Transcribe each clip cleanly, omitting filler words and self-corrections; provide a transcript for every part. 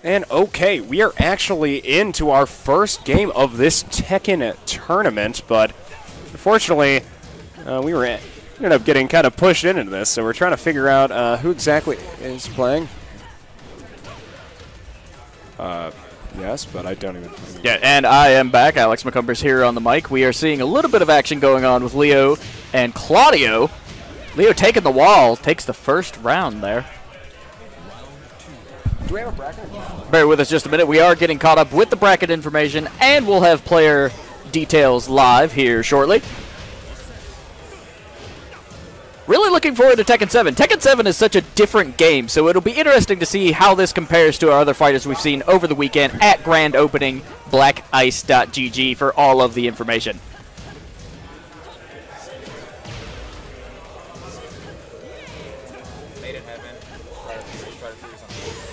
And okay, we are actually into our first game of this Tekken tournament, but unfortunately, we ended up getting kind of pushed into this, so we're trying to figure out who exactly is playing. Yes, but I don't even... Yeah, and I am back. Alex McCumbers here on the mic. We are seeing a little bit of action going on with Leo and Claudio. Leo taking the wall, takes the first round there. Do we have a bracket? Bear with us just a minute. We are getting caught up with the bracket information, and we'll have player details live here shortly. Really looking forward to Tekken 7. Tekken 7 is such a different game, so it'll be interesting to see how this compares to our other fighters we've seen over the weekend at grand opening, blackice.gg for all of the information.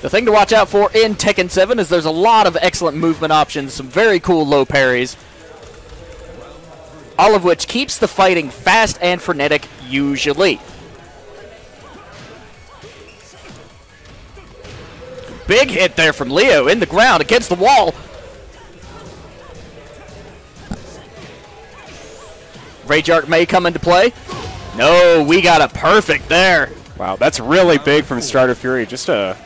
The thing to watch out for in Tekken 7 is there's a lot of excellent movement options, some very cool low parries, all of which keeps the fighting fast and frenetic, usually. Big hit there from Leo in the ground against the wall. Rage Arc may come into play. No, we got a perfect there. Wow, that's really big from Strider Fury. Just a...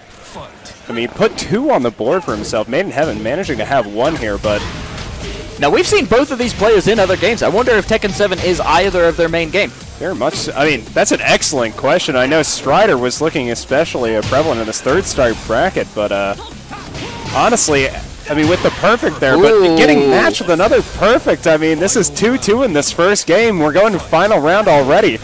I mean, put 2 on the board for himself. Made in Heaven managing to have 1 here, but... Now, we've seen both of these players in other games. I wonder if Tekken 7 is either of their main game. Very much so. I mean, that's an excellent question. I know Strider was looking especially prevalent in this third star bracket, but honestly, I mean, with the perfect there, but getting matched with another perfect, I mean, this is 2-2 in this first game. We're going to final round already.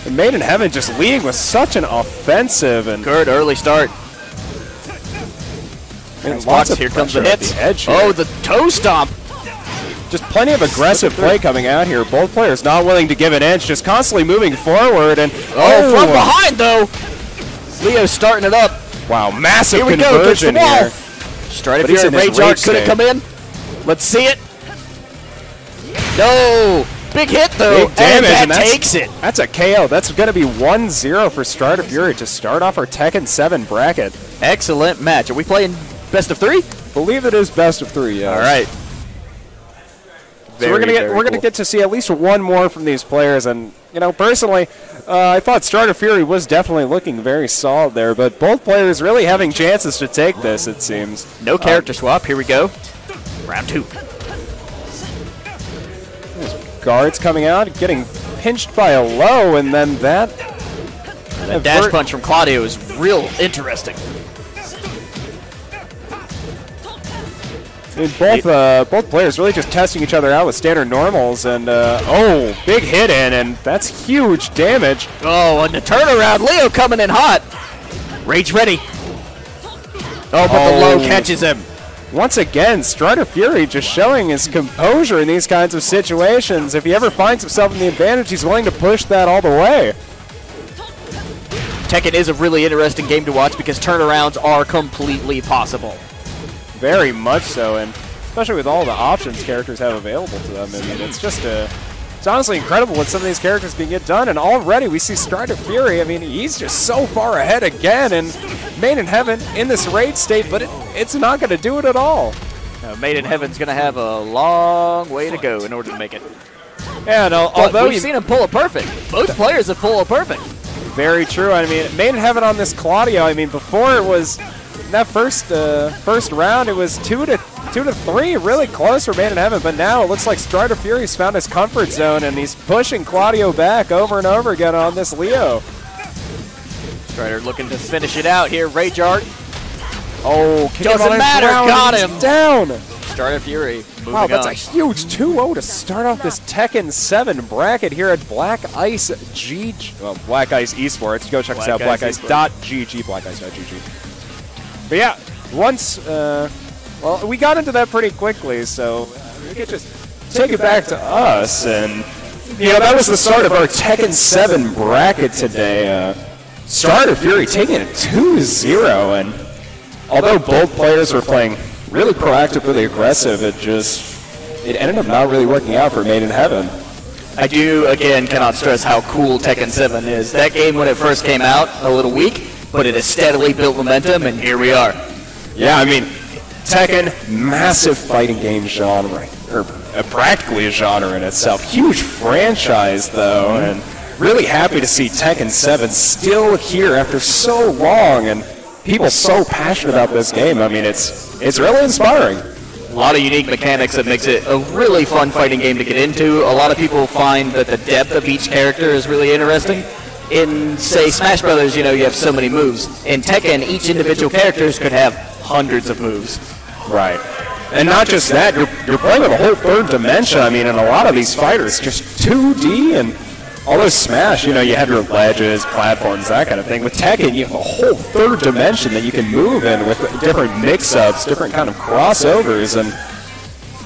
And Made in Heaven just leading with such an offensive and... Good early start. And lots of here comes the hits. Oh, the toe stomp. Just plenty of aggressive play coming out here. Both players not willing to give an inch, just constantly moving forward. And from behind, though. Leo's starting it up. Wow, massive here we conversion go, here. Strider Fury, Rage Arc could have come in. Let's see it. No. Big hit, though. Big damage, and that takes it. That's a KO. That's going to be 1-0 for Strider Fury to start off our Tekken 7 bracket. Excellent match. Are we playing best of 3? Believe it is best of 3, yeah. All right. So we're gonna get to see at least one more from these players, and you know, personally, I thought Strider Fury was definitely looking very solid there, but both players really having chances to take this, it seems. No character swap. Here we go. Round 2. Guards coming out, getting pinched by a low, and then that dash punch from Claudio is real interesting. I mean, both players really just testing each other out with standard normals, and oh, big hit in, and that's huge damage. Oh, and the turnaround, Leo coming in hot. Rage ready. Oh, but the low catches him. Once again, Strider Fury just showing his composure in these kinds of situations. If he ever finds himself in the advantage, he's willing to push that all the way. Tekken is a really interesting game to watch because turnarounds are completely possible. Very much so, and especially with all the options characters have available to them. I mean, it's just it's honestly incredible what some of these characters can get done, and already we see Strider Fury. I mean, he's just so far ahead again, and Made in Heaven in this raid state, but it's not going to do it at all. Made in Heaven's going to have a long way to go in order to make it. Yeah, and although we've seen him pull a perfect. Both players have pulled a perfect. Very true. I mean, Made in Heaven on this Claudio, I mean, before it was... In that first round, it was 2-3, really close for Made in Heaven, but now it looks like Strider Fury's found his comfort zone, and he's pushing Claudio back over and over again on this Leo. Strider looking to finish it out here. Rage Arc. Oh, doesn't matter. Got him. Down. Strider Fury. Wow, that's a huge 2-0 to start off this Tekken 7 bracket here at Black Ice GG. Well, Black Ice Esports. Go check us out, blackice.gg, blackice.gg. But yeah, once, well, we got into that pretty quickly, so we could just take it back to us, and, you know, that was the start of our Tekken 7 bracket today. Strider Fury taking it 2-0, and although both players were playing really proactive, really aggressive, it ended up not really working out for Made in Heaven. I do, again, cannot stress how cool Tekken 7 is. That game, when it first came out, a little weak, but it has steadily built momentum, and here we are. Yeah, I mean, Tekken, massive fighting game genre, or practically a genre in itself. Huge franchise, though, and really happy to see Tekken 7 still here after so long, and people so passionate about this game. I mean, it's really inspiring. A lot of unique mechanics that makes it a really fun fighting game to get into. A lot of people find that the depth of each character is really interesting. In, say, Smash Brothers, you have so many moves. In Tekken, each individual characters could have hundreds of moves. Right. And not just that, you're playing with a whole third dimension. I mean, in a lot of these fighters, just 2D, and although Smash, you have your ledges, platforms, that kind of thing. With Tekken, you have a whole third dimension that you can move in with different mix-ups, different kind of crossovers, and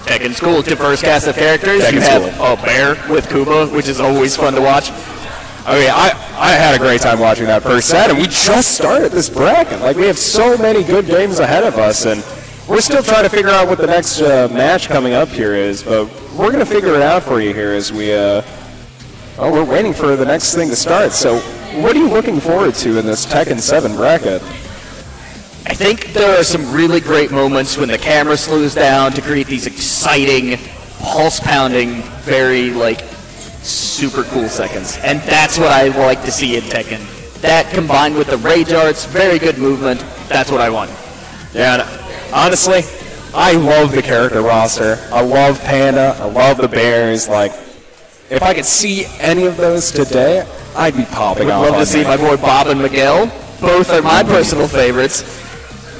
Tekken's cool. Diverse cast of characters. You have a bear with Kuma, which is always fun to watch. I mean, I had a great time watching that first set, and we just started this bracket. Like, we have so many good games ahead of us, and we're still trying to figure out what the next match coming up here is, but we're going to figure it out for you here as we, we're waiting for the next thing to start. So what are you looking forward to in this Tekken 7 bracket? I think there are some really great moments when the camera slows down to create these exciting, pulse-pounding, very, super cool seconds. And that's what I like to see in Tekken. That combined with the rage arts, very good movement, that's what I want. Yeah, and honestly, I love the character roster. I love Panda. I love the bears. Like, if I could see any of those today, I'd be popping off. I'd love to see my boy Bob and Miguel. Both are my personal favorites.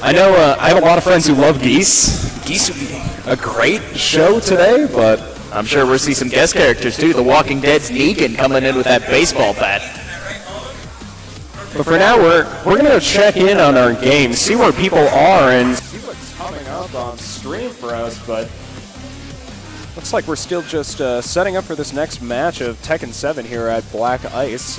I know I have a lot of friends who love Geese. Geese would be a great show today, but I'm sure we'll see some guest characters too. The Walking Dead's Negan coming in with that baseball bat. But for now, we're going to check in on our game, see where people are, and see what's coming up on stream for us, but looks like we're still just setting up for this next match of Tekken 7 here at Black Ice.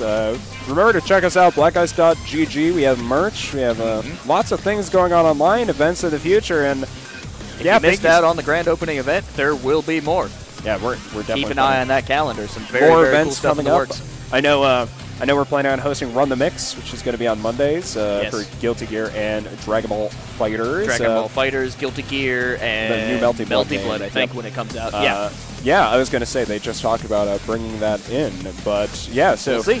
Remember to check us out, blackice.gg. We have merch. We have lots of things going on online, events in the future, and if you missed out on the grand opening event, there will be more. Yeah, we're definitely keep an eye on that calendar. Some very, more very events cool stuff coming in the up. works. I know we're planning on hosting Run the Mix, which is going to be on Mondays for Guilty Gear and Dragon Ball Fighters. Dragon Ball Fighters, Guilty Gear, and the new Melty Blood, I think, when it comes out. Yeah, I was going to say they just talked about bringing that in, but yeah, so we'll see.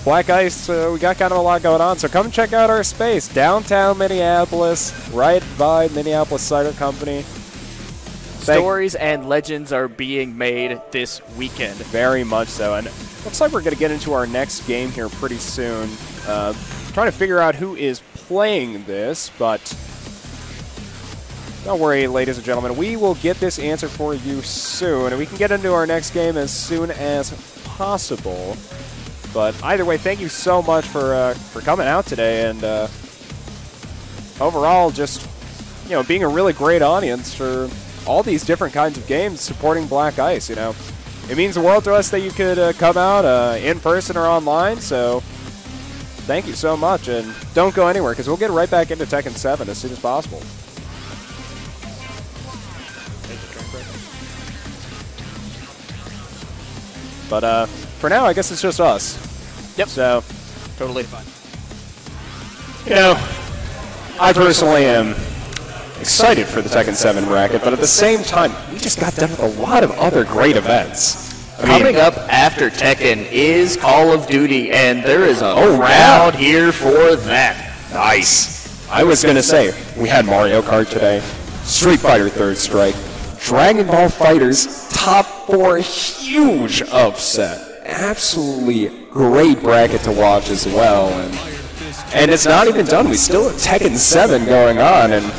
Black Ice, we got kind of a lot going on, so come and check out our space, downtown Minneapolis, right by Minneapolis Cider Company. Stories and legends are being made this weekend. Very much so, and looks like we're going to get into our next game here pretty soon. Trying to figure out who is playing this, but don't worry, ladies and gentlemen. We will get this answer for you soon, and we can get into our next game as soon as possible. But either way, thank you so much for coming out today, and overall, just being a really great audience for all these different kinds of games, supporting Black Ice. It means the world to us that you could come out in person or online. So thank you so much, and don't go anywhere because we'll get right back into Tekken 7 as soon as possible. But for now, I guess it's just us. Yep. So totally fine. I personally am excited for the Tekken 7 bracket, but at the same time, we just got done with a lot of other great events. Coming up after Tekken is Call of Duty, and there is a crowd here for that. Nice. I was going to say, we had Mario Kart today, Street Fighter 3rd Strike, Dragon Ball FighterZ, top 4, huge upset. Absolutely great bracket to watch as well. And it's not even done. We still have Tekken 7 going on, and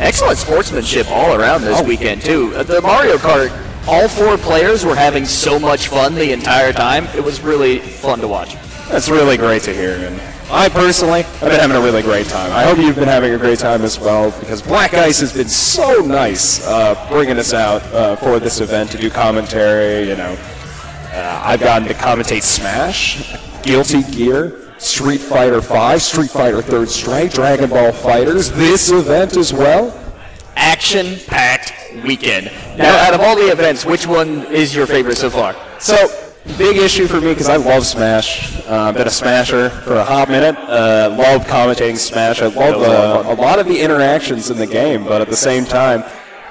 excellent sportsmanship all around this weekend, too. The Mario Kart, all 4 players were having so much fun the entire time. It was really fun to watch. That's really great to hear. And I personally have been having a really great time. I hope you've been having a great time as well, because Black Ice has been so nice bringing us out for this event to do commentary. I've gotten to commentate Smash, Guilty Gear, Street Fighter V, Street Fighter 3rd Strike, Dragon Ball FighterZ, this event as well. Action-packed weekend. Now, out of all the events, which one is your favorite so far? So, big issue for me because I love Smash. Been a Smasher for a hot minute. Love commentating Smash. I love a lot of the interactions in the game, but at the same time,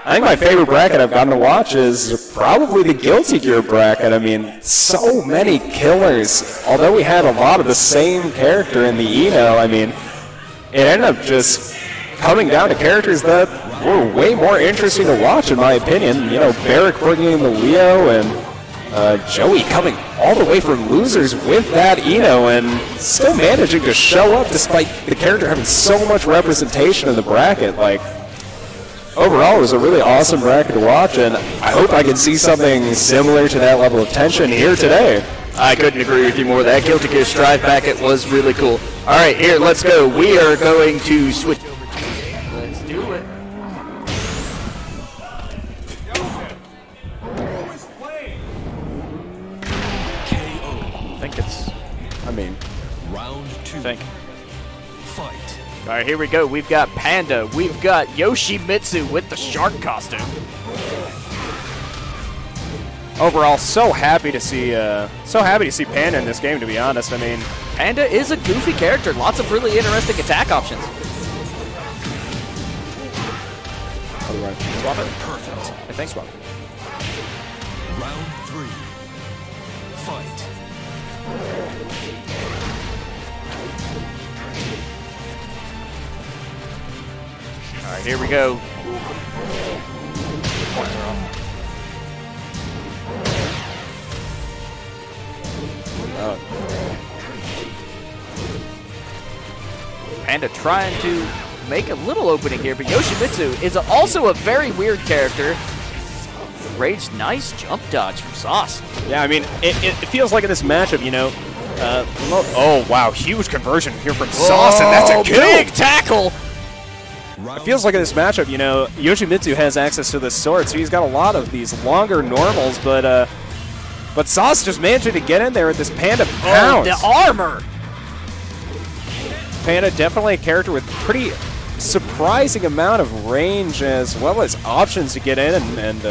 I think my favorite bracket I've gotten to watch is probably the Guilty Gear bracket. I mean, so many killers. Although we had a lot of the same character in the Eno, I mean, it ended up just coming down to characters that were way more interesting to watch, in my opinion. You know, Barrick bringing in the Leo, and Joey coming all the way from losers with that Eno and still managing to show up despite the character having so much representation in the bracket. Like, overall, it was a really awesome bracket to watch, and I hope I can see something similar to that level of tension here today. I couldn't agree with you more. That Guilty Gear Strive bracket was really cool. All right, here, let's go. We are going to switch over. Let's do it. I think it's... Round 2. Fight. Fight. All right, here we go. We've got Panda. We've got Yoshimitsu with the shark costume. Overall, so happy to see Panda in this game, to be honest. I mean, Panda is a goofy character. Lots of really interesting attack options. swap it. Perfect. I think swap. Round 3. Fight. All right, here we go. Panda trying to make a little opening here, but Yoshimitsu is also a very weird character. Rage, nice jump dodge from Sauce. Yeah, I mean, it feels like in this matchup, you know, oh, wow, huge conversion here from Sauce, and that's a kill! Big tackle! It feels like in this matchup, you know, Yoshimitsu has access to this sword, so he's got a lot of these longer normals, but Sauce just managing to get in there with this Panda pounce. Oh, the armor! Panda definitely a character with pretty surprising amount of range as well as options to get in, and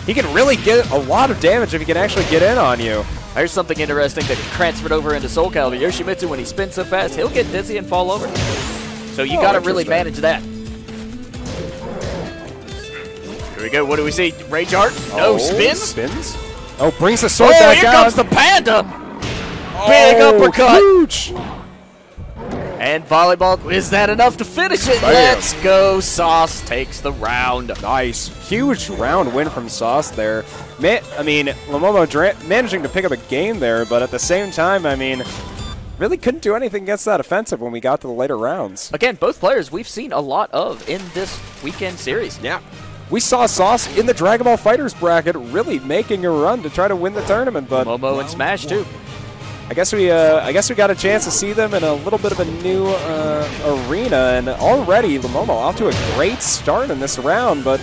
he can really get a lot of damage if he can actually get in on you. Here's something interesting that transferred over into Soul Calibur. Yoshimitsu, when he spins so fast, he'll get dizzy and fall over. So you gotta really manage that. Here we go, what do we see? Rage Art? No, spins? Spins? Oh, brings the sword back out. Here comes the Panda! Big uppercut! Huge! And volleyball, is that enough to finish it? Bam. Let's go. Sauce takes the round. Nice. Huge round win from Sauce there. I mean, Lamomo managing to pick up a game there, but at the same time, I mean, really couldn't do anything against that offensive when we got to the later rounds. Again, both players we've seen a lot of in this weekend series. Yeah. We saw Sauce in the Dragon Ball FighterZ bracket really making a run to try to win the tournament, but Momo and Smash too. I guess we got a chance to see them in a little bit of a new arena, and already Lamomo off to a great start in this round, but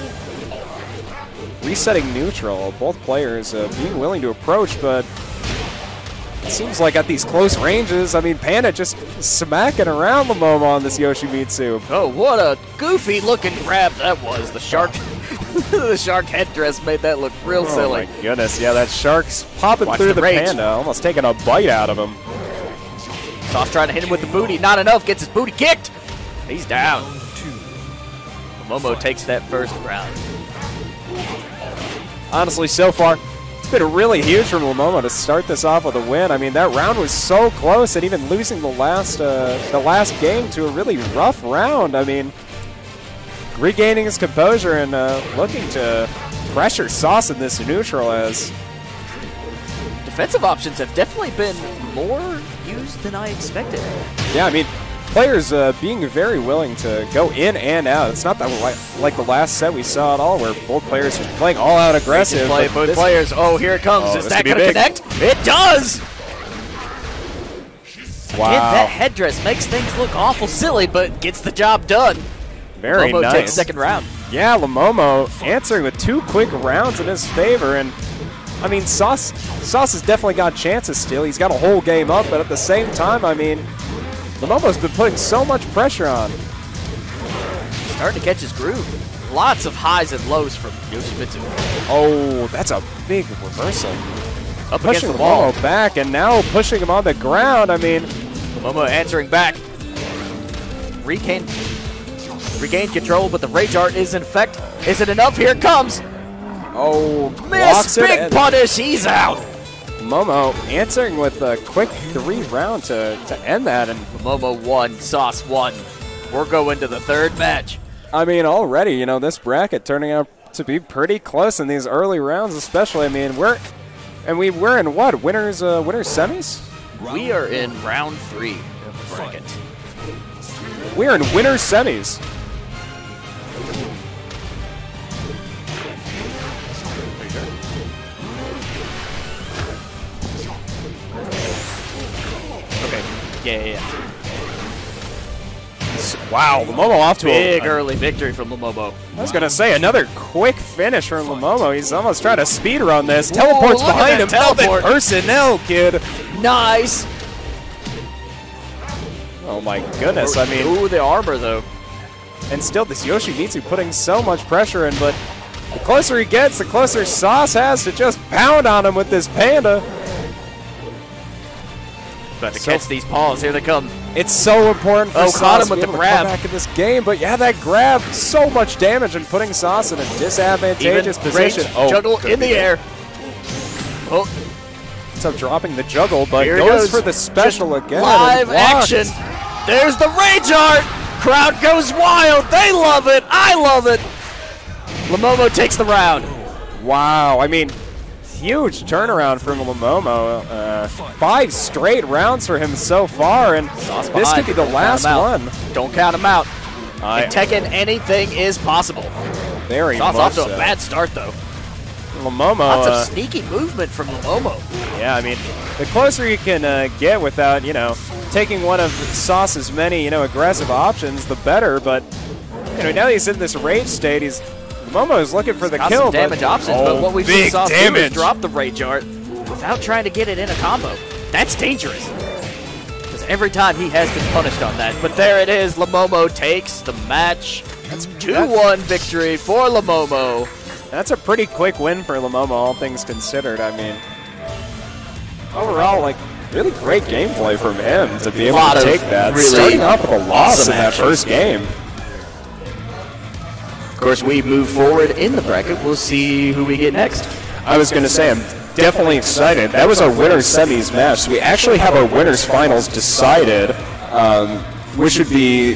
resetting neutral. Both players being willing to approach, but it seems like at these close ranges, I mean, Panda just smacking around Lamomo on this Yoshimitsu. Oh, what a goofy looking grab that was. The shark, the shark headdress made that look real silly. Oh my goodness, yeah, that shark's popping Watch through the the rage. Panda, almost taking a bite out of him. Sauce trying to hit him with the booty, not enough, gets his booty kicked. He's down. Momo takes that first round. Honestly, so far, it's been really huge from Lamomo to start this off with a win. I mean, that round was so close, and even losing the last game to a really rough round. I mean, regaining his composure and looking to pressure Sauce in this neutral as Defensive options have definitely been more used than I expected. yeah, I mean, players being very willing to go in and out. It's not that like the last set we saw at all, where both players are playing all out aggressive. Play but both this- players. Oh, here it comes. Oh, Is this that could be going to big. connect? It does! Wow, Again, that headdress makes things look awful silly, but gets the job done. very Momo nice. takes second round. Yeah, Lamomo answering with 2 quick rounds in his favor, and I mean, Sauce has definitely got chances still. He's got a whole game up, but at the same time, I mean, Lamomo's been putting so much pressure on. Starting to catch his groove. Lots of highs and lows from Yoshimitsu. Oh, that's a big reversal. Up pushing against the wall. Momo back, and now pushing him on the ground. I mean, Momo answering back. Regain control, but the Rage Art is in effect. Is it enough? Here it comes. oh, Miss blocks it, big and punish. He's out. Momo answering with a quick 3-round to end that. And Momo 1, Sauce 1. We're going to the third match. I mean, already, you know, this bracket turning out to be pretty close in these early rounds, especially. I mean, we're in what? Winners semis? We are in round 3 of the bracket. We're in winners semis. Okay. Yeah. Wow, Lamomo off to Big a early victory from Lamomo. I was going to say, another quick finish from Lamomo. He's almost trying to speed run this. Teleports look at behind him. that teleport. Nothing personnel, kid. Nice. Oh my goodness, I mean, Ooh, the armor though. and still this Yoshimitsu putting so much pressure in, but the closer he gets, the closer Sauce has to just pound on him with this Panda. About to catch these paws. Here they come. It's so important for Oh, Sauce caught him to with be the able to grab. come back in this game, but yeah, that grab, so much damage and putting Sauce in a disadvantageous Even position. Rage juggle in the air. Oh, So dropping the juggle, but here it goes goes for the special Just again. Live and blocked. action. There's the Rage Art. Crowd goes wild. They love it. I love it. Lamomo takes the round. Wow, I mean, huge turnaround from Lamomo. 5 straight rounds for him so far, and Sauce this could behind. be the Don't last count him one. out. Don't count him out. In Tekken, anything is possible. Very Sauce much off to so. a bad start though. Lamomo, Lots of sneaky movement from Lamomo. yeah, I mean, the closer you can get without, you know, taking one of Sauce's many, you know, aggressive options, the better. But, you know, now that he's in this rage state, Lamomo is looking for the Got kill. some damage options, but what we've seen big Sauce do damage. is drop the Rage Art without trying to get it in a combo. That's dangerous. Because every time he has been punished on that. But there it is. Lamomo takes the match. That's 2-1 victory for Lamomo. That's a pretty quick win for Lamomo, all things considered. I mean, overall, like, really great gameplay from him to be able Lot to of take that. really Starting off with a loss awesome in that action. first game. Of course, we move forward in the bracket. We'll see who we get next. I was going to say, I'm definitely excited. That was our winners semis match. So we actually have our winners finals decided, which would be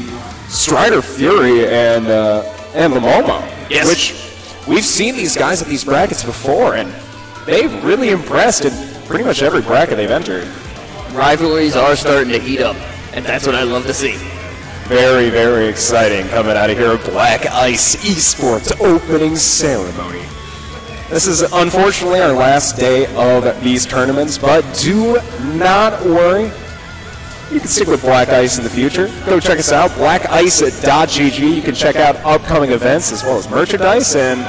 Strider Fury and Lamomo. Yes. Which we've seen these guys at these brackets before, and they've really impressed in pretty much every bracket they've entered. Rivalries are starting to heat up, and that's what I love to see. Very, very exciting coming out of here. Black Ice Esports opening ceremony. This is unfortunately our last day of these tournaments, but do not worry. You can stick with Black Ice in the future. Go check us out, blackice.gg. You can check out upcoming events as well as merchandise. And,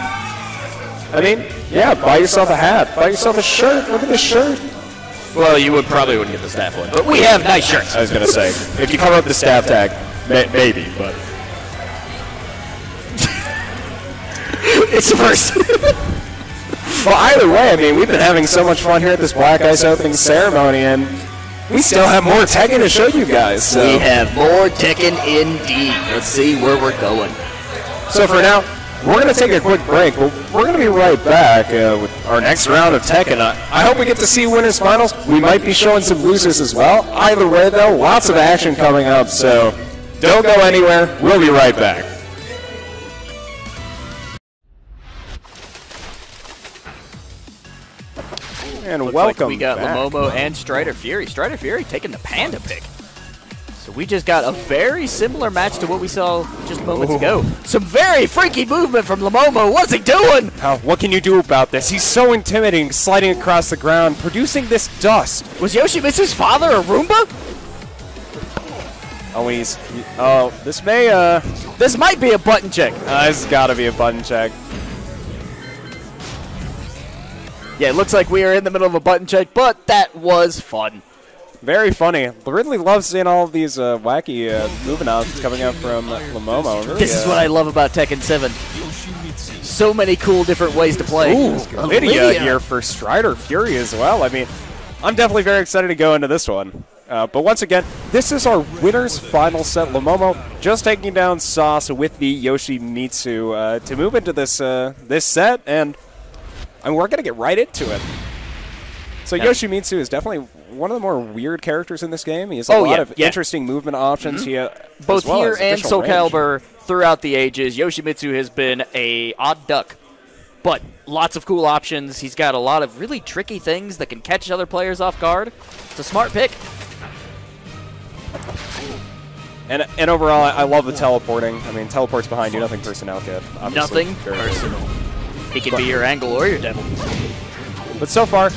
I mean, yeah, buy yourself a hat. Buy yourself a shirt. Look at this shirt. Well, you probably wouldn't get the staff one, but we have nice shirts. I was going to say, if you cover up the staff tag, maybe, but... It's the first. Well, either way, I mean, we've been having so much fun here at this Black Ice opening ceremony, and we still have more Tekken to show you guys. So. We have more Tekken indeed. Let's see where we're going. So for now, we're going to take a quick break. We're going to be right back with our next round of Tekken. I hope we get to see winners finals. We might be showing some losers as well. Either way, though, lots of action coming up, so don't go anywhere. We'll be right back. And Looks welcome like we got back. Lamomo and Strider Fury. Strider Fury taking the Panda pick. So we just got a very similar match to what we saw just moments ago. Some very freaky movement from Lamomo. What's he doing? What can you do about this? He's so intimidating, sliding across the ground, producing this dust. Was Yoshimitsu's father a Roomba? Oh, this may, This might be a button check. this has got to be a button check. Yeah, it looks like we are in the middle of a button check, but that was fun. Very funny. Ridley loves seeing all of these wacky movement options coming out from Lamomo. Really, This is what I love about Tekken 7. So many cool different ways to play. Ooh, Lydia here for Strider Fury as well. I mean, I'm definitely very excited to go into this one. But once again, this is our winner's final set. Lamomo just taking down Sauce with the Yoshimitsu to move into this this set, and we're going to get right into it. So Yoshimitsu is definitely one of the more weird characters in this game. He has a lot of interesting movement options. Both here and Soul Calibur throughout the ages, Yoshimitsu has been a odd duck. But lots of cool options. He's got a lot of really tricky things that can catch other players off guard. It's a smart pick. And overall, I love the teleporting. I mean, teleports behind you, nothing personnel kit. Nothing personal. He can be your angle or your devil. But so far,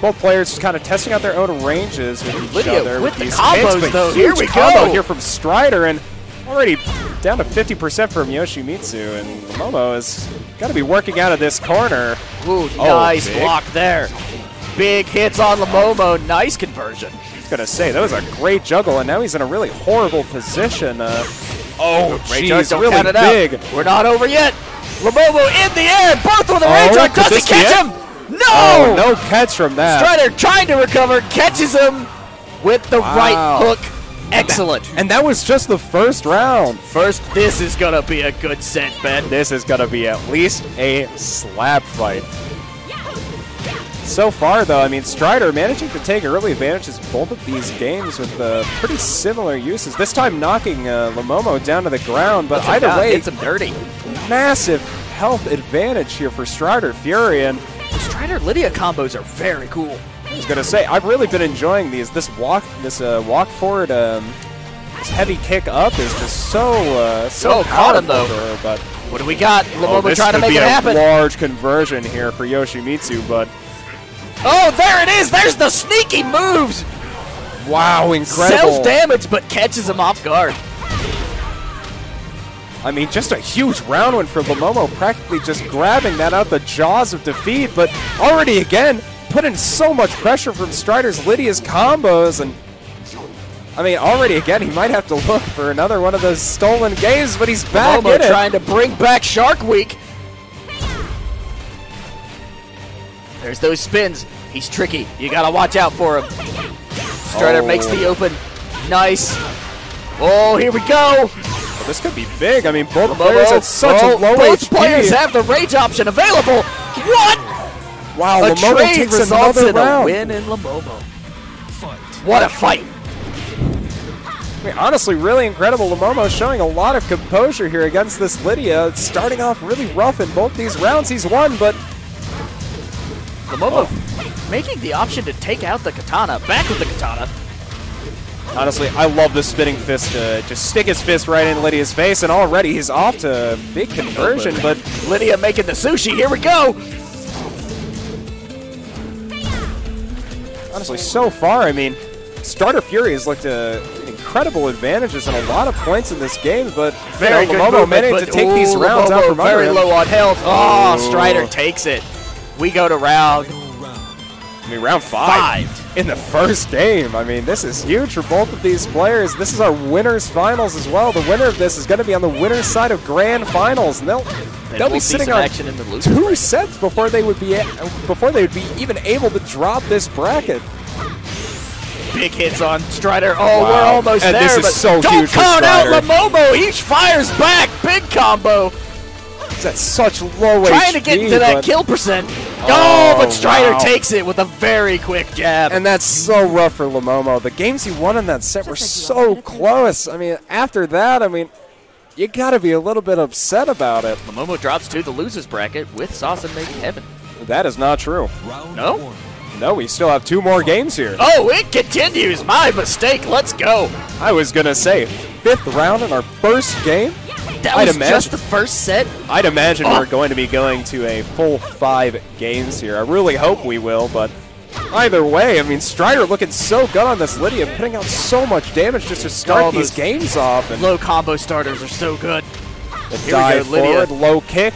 both players just kind of testing out their own ranges with each Lydia other. with the these combos, hits, though. Huge Here we combo go. here from Strider, and already down to 50% from Yoshimitsu, and Lamomo has got to be working out of this corner. Ooh, nice block there. Big hits on Lamomo. Nice conversion. I was going to say, that was a great juggle, and now he's in a really horrible position. Jeez, don't really count it big. Out. We're not over yet. Lamomo in the air. Both with a rage could doesn't this be catch it? him. No! Oh, no catch from that. Strider trying to recover, catches him with the right hook. Excellent. And that was just the first round. This is going to be a good set, Ben. This is going to be at least a slap fight. So far, though, I mean, Strider managing to take early advantages in both of these games with pretty similar uses. This time knocking Lamomo down to the ground, but either way, hits him dirty. Massive health advantage here for Strider Fury. And Strider Lydia combos are very cool. I was gonna say, I've really been enjoying these. This walk forward, this heavy kick up is just so caught him though. Her, but what do we got? Lamomo trying to make it this happen. could be a large conversion here for Yoshimitsu, but oh, there it is. There's the sneaky moves. wow, incredible. Self-damage, but catches him off guard. I mean, just a huge round one for Lamomo, practically just grabbing that out the jaws of defeat, but already again putting so much pressure from Strider's Lydia's combos, and I mean, already again he might have to look for another one of those stolen games, but he's back Lamomo in it. trying to bring back Shark Week. There's those spins. He's tricky. You gotta watch out for him. Strider makes the open. Nice. Oh, here we go. Well, this could be big. I mean, both players at such a low Both HP. players have the rage option available. What? Wow, A Lamomo trade takes results another in round. a win in Lamomo. What a fight. I mean, honestly, really incredible. Lamomo showing a lot of composure here against this Lydia. It's starting off really rough in both these rounds. He's won, but Lamomo making the option to take out the katana. Back with the katana. honestly, I love the spinning fist to just stick his fist right in Lydia's face, and already he's off to a big conversion, but Lydia making the sushi. Here we go. honestly, so far, I mean, Strider Fury has looked incredible advantages and a lot of points in this game, but Very good Lamomo movement, managed to take these rounds Lamomo out from under very him. low on health. Oh, Ooh. Strider takes it. We go to round I mean, round five in the first game. I mean, this is huge for both of these players. This is our winners finals as well. The winner of this is going to be on the winner's side of grand finals, and they'll be sitting on action in the losers 2 sets before they would be even able to drop this bracket. Big hits on Strider. Oh, Wow. we're almost And there. this is but so don't huge for count out Strider. Lamomo. He fires back. Big combo. He's at such low Trying HP, to get into that but- kill percent. Oh, but Strider wow. takes it with a very quick jab. And that's so rough for Lamomo. The games he won in that set were so close. I mean, after that, I mean, you got to be a little bit upset about it. Lamomo drops to the losers bracket with Sauce and Maybe Heaven. That is not true. No? No, we still have 2 more games here. Oh, it continues. My mistake. Let's go. I was going to say, 5th round in our first game. That I'd was imagine- just the first set. I'd imagine we're going to be going to a full 5 games here. I really hope we will, but either way, I mean, Strider looking so good on this Lydia, putting out so much damage just to start All these those games off. And Low combo starters are so good. the Here we dive go, Lydia. forward, low kick.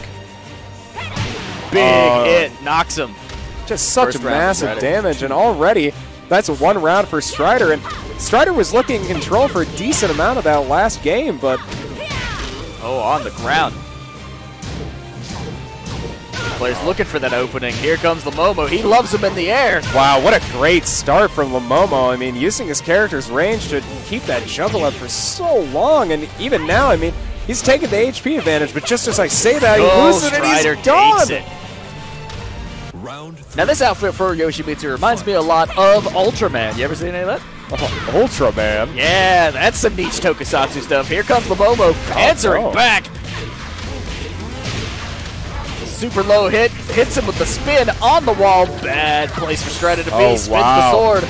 Big hit. Knocks him. Just such First round massive ready. damage, and already that's 1 round for Strider, and Strider was looking in control for a decent amount of that last game, but... Oh, on the ground. Players looking for that opening. Here comes Lamomo. He loves him in the air. Wow, what a great start from Lamomo. I mean, using his character's range to keep that juggle up for so long, and even now, I mean, he's taking the HP advantage, but just as I say that, he loses it and Strider he's gone! takes it. Round 3. Now this outfit for Yoshimitsu reminds me a lot of Ultraman. You ever seen any of that? Oh, Ultraman. Yeah, that's some niche tokusatsu stuff. Here comes Lamomo answering back. Super low hit, hits him with the spin on the wall. Bad place for Strider to be. Oh, Spins wow. the sword.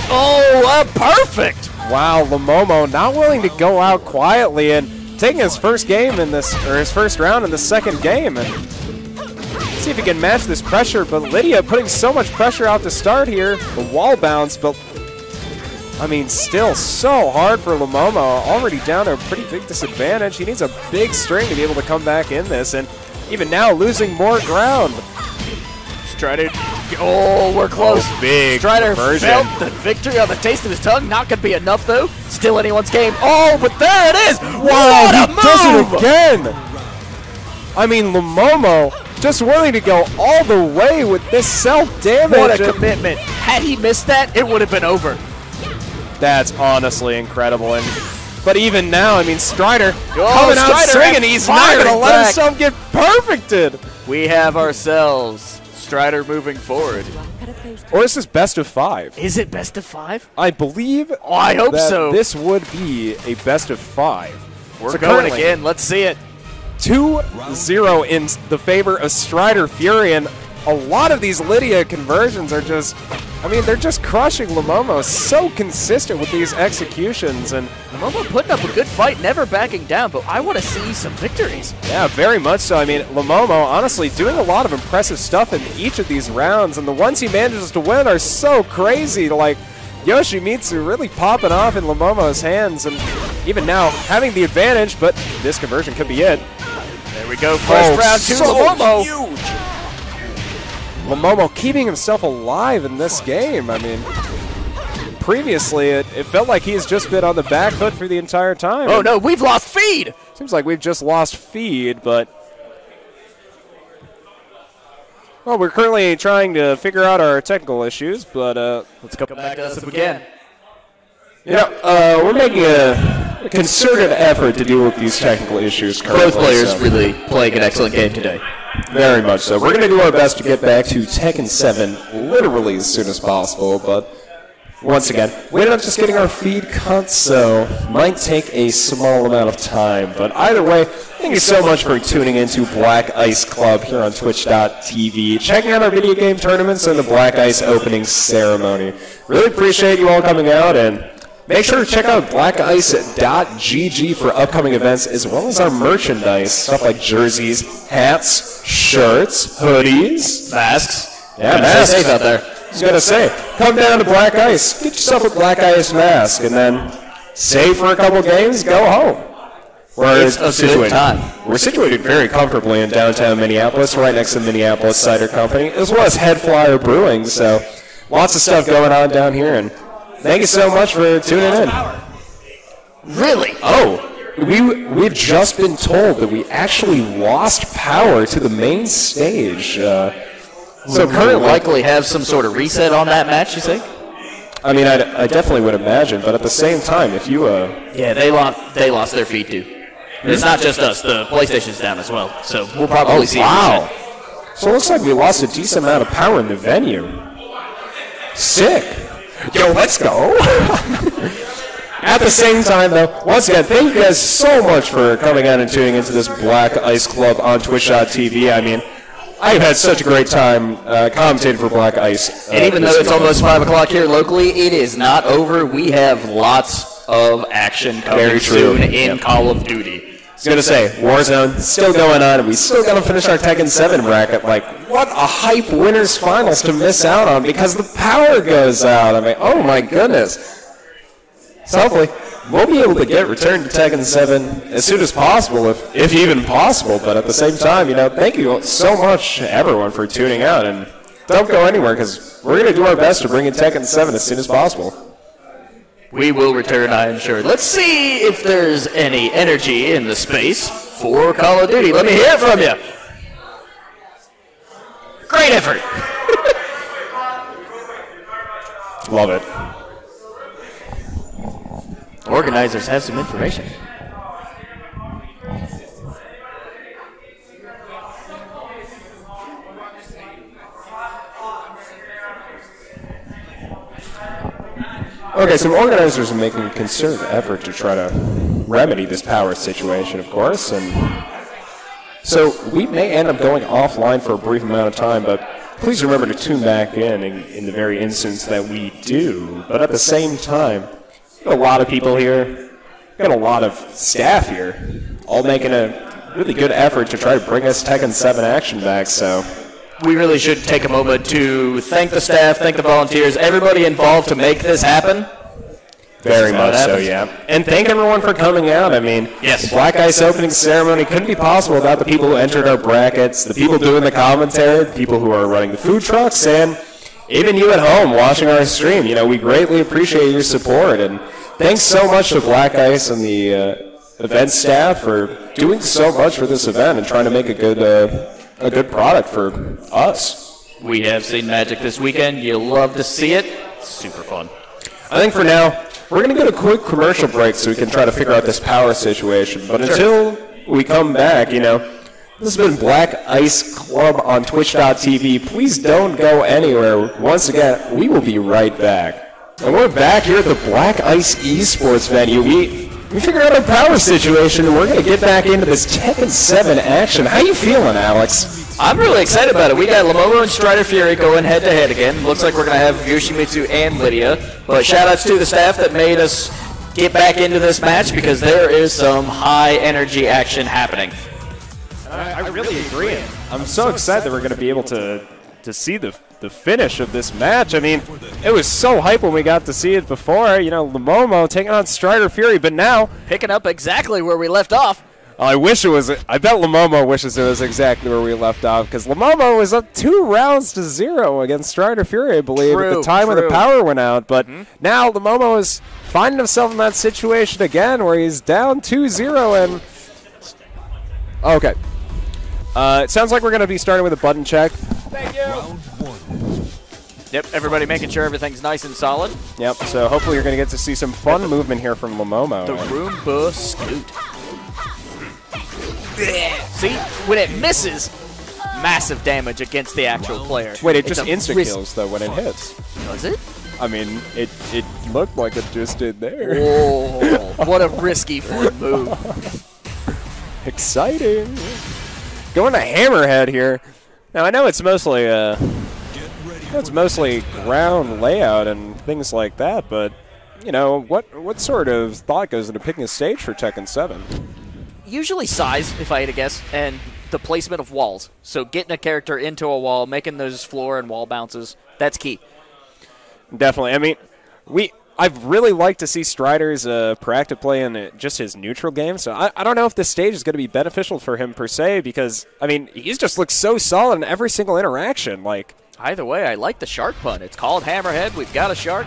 Oh, perfect! Wow, Lamomo not willing to go out quietly and taking his first game in this, or his first round in the second game. And see if he can match this pressure, but Lydia putting so much pressure out to start here. The wall bounce, but I mean, still so hard for Lamomo. Already down to a pretty big disadvantage. He needs a big string to be able to come back in this, and even now losing more ground. Strider, oh, we're close. Oh, big Strider conversion. felt the victory on the taste of his tongue. Not going to be enough, though. Still anyone's game. Oh, but there it is. Wow, What a he does move! it again. I mean, Lamomo just willing to go all the way with this self-damage. What a commitment. Had he missed that, it would have been over. That's honestly incredible. But even now, I mean, Strider coming out Strider swinging. He's not going to firing let back. himself get perfected. We have ourselves Strider moving forward. Or is this best of 5? Is it best of 5? I believe Oh, I hope that so. this would be a best of 5. We're So going currently, again. Let's see it. 2-0 in the favor of Strider Fury, and a lot of these Lydia conversions are just, I mean, they're just crushing Lamomo. So consistent with these executions, and Lamomo putting up a good fight, never backing down, but I want to see some victories. yeah, very much so. I mean, Lamomo, honestly, doing a lot of impressive stuff in each of these rounds, and the ones he manages to win are so crazy. Like, Yoshimitsu really popping off in Lamomo's hands, and even now having the advantage, but this conversion could be it. There we go. First round to Lamomo. Huge. Lamomo keeping himself alive in this game. I mean, previously it felt like he's just been on the back foot for the entire time. Oh no, we've lost feed. Seems like we've just lost feed, but well, we're currently trying to figure out our technical issues, but Let's come back to us if we can. you know, we're making a concerted effort to deal with these technical issues currently. Both players so- really playing an excellent game today. Very much so. We're going to do our best to get back to Tekken 7 literally as soon as possible, but once again, we ended up just getting our feed cut, so might take a small amount of time. But either way, thank you so much for tuning into Black Ice Club here on Twitch.tv, checking out our video game tournaments and the Black Ice opening ceremony. Really appreciate you all coming out, and make sure to check out blackice.gg for upcoming events, as well as our merchandise, stuff like jerseys, hats, shirts, hoodies, Masks. yeah, Stay masks. safe out there. I was going to say, come down to Black Ice, get yourself a Black Ice mask, and then save for a couple games, go home. It's a good time. We're situated very comfortably in downtown Minneapolis, right next to Minneapolis Cider Company, as well as Head Flyer Brewing, so lots of stuff going on down here, and thank you so much for tuning in. Really? Oh, we've just been told that we actually lost power to the main stage. So Current likely have some sort of reset on that match, you think? I mean, I definitely would imagine, but at the same time, if you Yeah, they lost their feed too. It's not just us. The PlayStation's down as well. So we'll probably see. wow. So it looks like we lost a decent amount of power in the venue. Sick. Yo, let's go. At the same time, though, once again, thank you guys so much for coming out and tuning into this Black Ice Club on Twitch.tv. I mean, I've had such a great time commentating for Black Ice. And even though it's almost 5 o'clock here locally, it is not over. We have lots of action coming Very true. soon in Call of Duty. I was going to say, Warzone still going on, and we still got to finish our Tekken 7 bracket. Like, what a hype winners finals to miss out on because the power goes out. I mean, oh my goodness. So hopefully, we'll be able to get returned to Tekken 7 as soon as possible, if even possible. But at the same time, you know, thank you so much, everyone, for tuning out. And don't go anywhere because we're going to do our best to bring in Tekken 7 as soon as possible. We will return, I am sure. Let's see if there's any energy in the space for Call of Duty. Let me hear it from you. Great effort. Love it. Organizers have some information. Okay, so organizers are making a concerted effort to try to remedy this power situation, of course, and so we may end up going offline for a brief amount of time, but please remember to tune back in the very instance that we do. But at the same time, got a lot of people here, got a lot of staff here, all making a really good effort to try to bring us Tekken 7 action back, so we really should take a moment to thank the staff, thank the volunteers, everybody involved to make this happen. Very much so, yeah. And thank everyone for coming out. I mean, yes. The Black Ice opening ceremony couldn't be possible without the people who entered our brackets, the people doing the commentary, the people who are running the food trucks, and even you at home watching our stream. You know, we greatly appreciate your support. And thanks so much to Black Ice and the event staff for doing so much for this event and trying to make a good product for us. We have seen Magic this weekend. You'll love to see it. It's super fun. I think for now, we're going to get a quick commercial break so we can try to figure out this power situation. But until we come back, you know, this has been Black Ice Club on Twitch.tv. Please don't go anywhere. Once again, we will be right back. And we're back here at the Black Ice Esports venue. We figured out our power situation, and we're going to get back into this Tekken 7 action. How you feeling, Alex? I'm really excited about it. We got Lamomo and Strider Fury going head-to-head again. Looks like we're going to have Yoshimitsu and Lydia. But shout-outs to the staff that made us get back into this match because there is some high-energy action happening. I really agree. I'm so excited that we're going to be able to see the finish of this match. I mean, it was so hype when we got to see it before. You know, Lamomo taking on Strider Fury, but now picking up exactly where we left off. I wish it was. I bet Lamomo wishes it was exactly where we left off because Lamomo was up 2-0 against Strider Fury, I believe, at the time when the power went out. But now Lamomo is finding himself in that situation again where he's down 2-0 and okay. It sounds like we're going to be starting with a button check. Thank you. Round 1. Yep, everybody making sure everything's nice and solid. Yep, so hopefully you're going to get to see some fun movement here from Lamomo. The Roomba Scoot. See, when it misses, massive damage against the actual player. Wait, it just insta-kills, though, when it hits. Does it? I mean, it looked like it just did there. Whoa, what a risky fun move. Exciting. Going to Hammerhead here. Now, I know it's mostly ground layout and things like that, but, you know, what sort of thought goes into picking a stage for Tekken 7? Usually size, if I had to guess, and the placement of walls. So getting a character into a wall, making those floor and wall bounces, that's key. Definitely. I mean, I'd really like to see Strider's proactive play in just his neutral game. So I don't know if this stage is going to be beneficial for him per se because, I mean, he's just looks so solid in every single interaction. Like, either way, I like the shark pun. It's called Hammerhead. We've got a shark.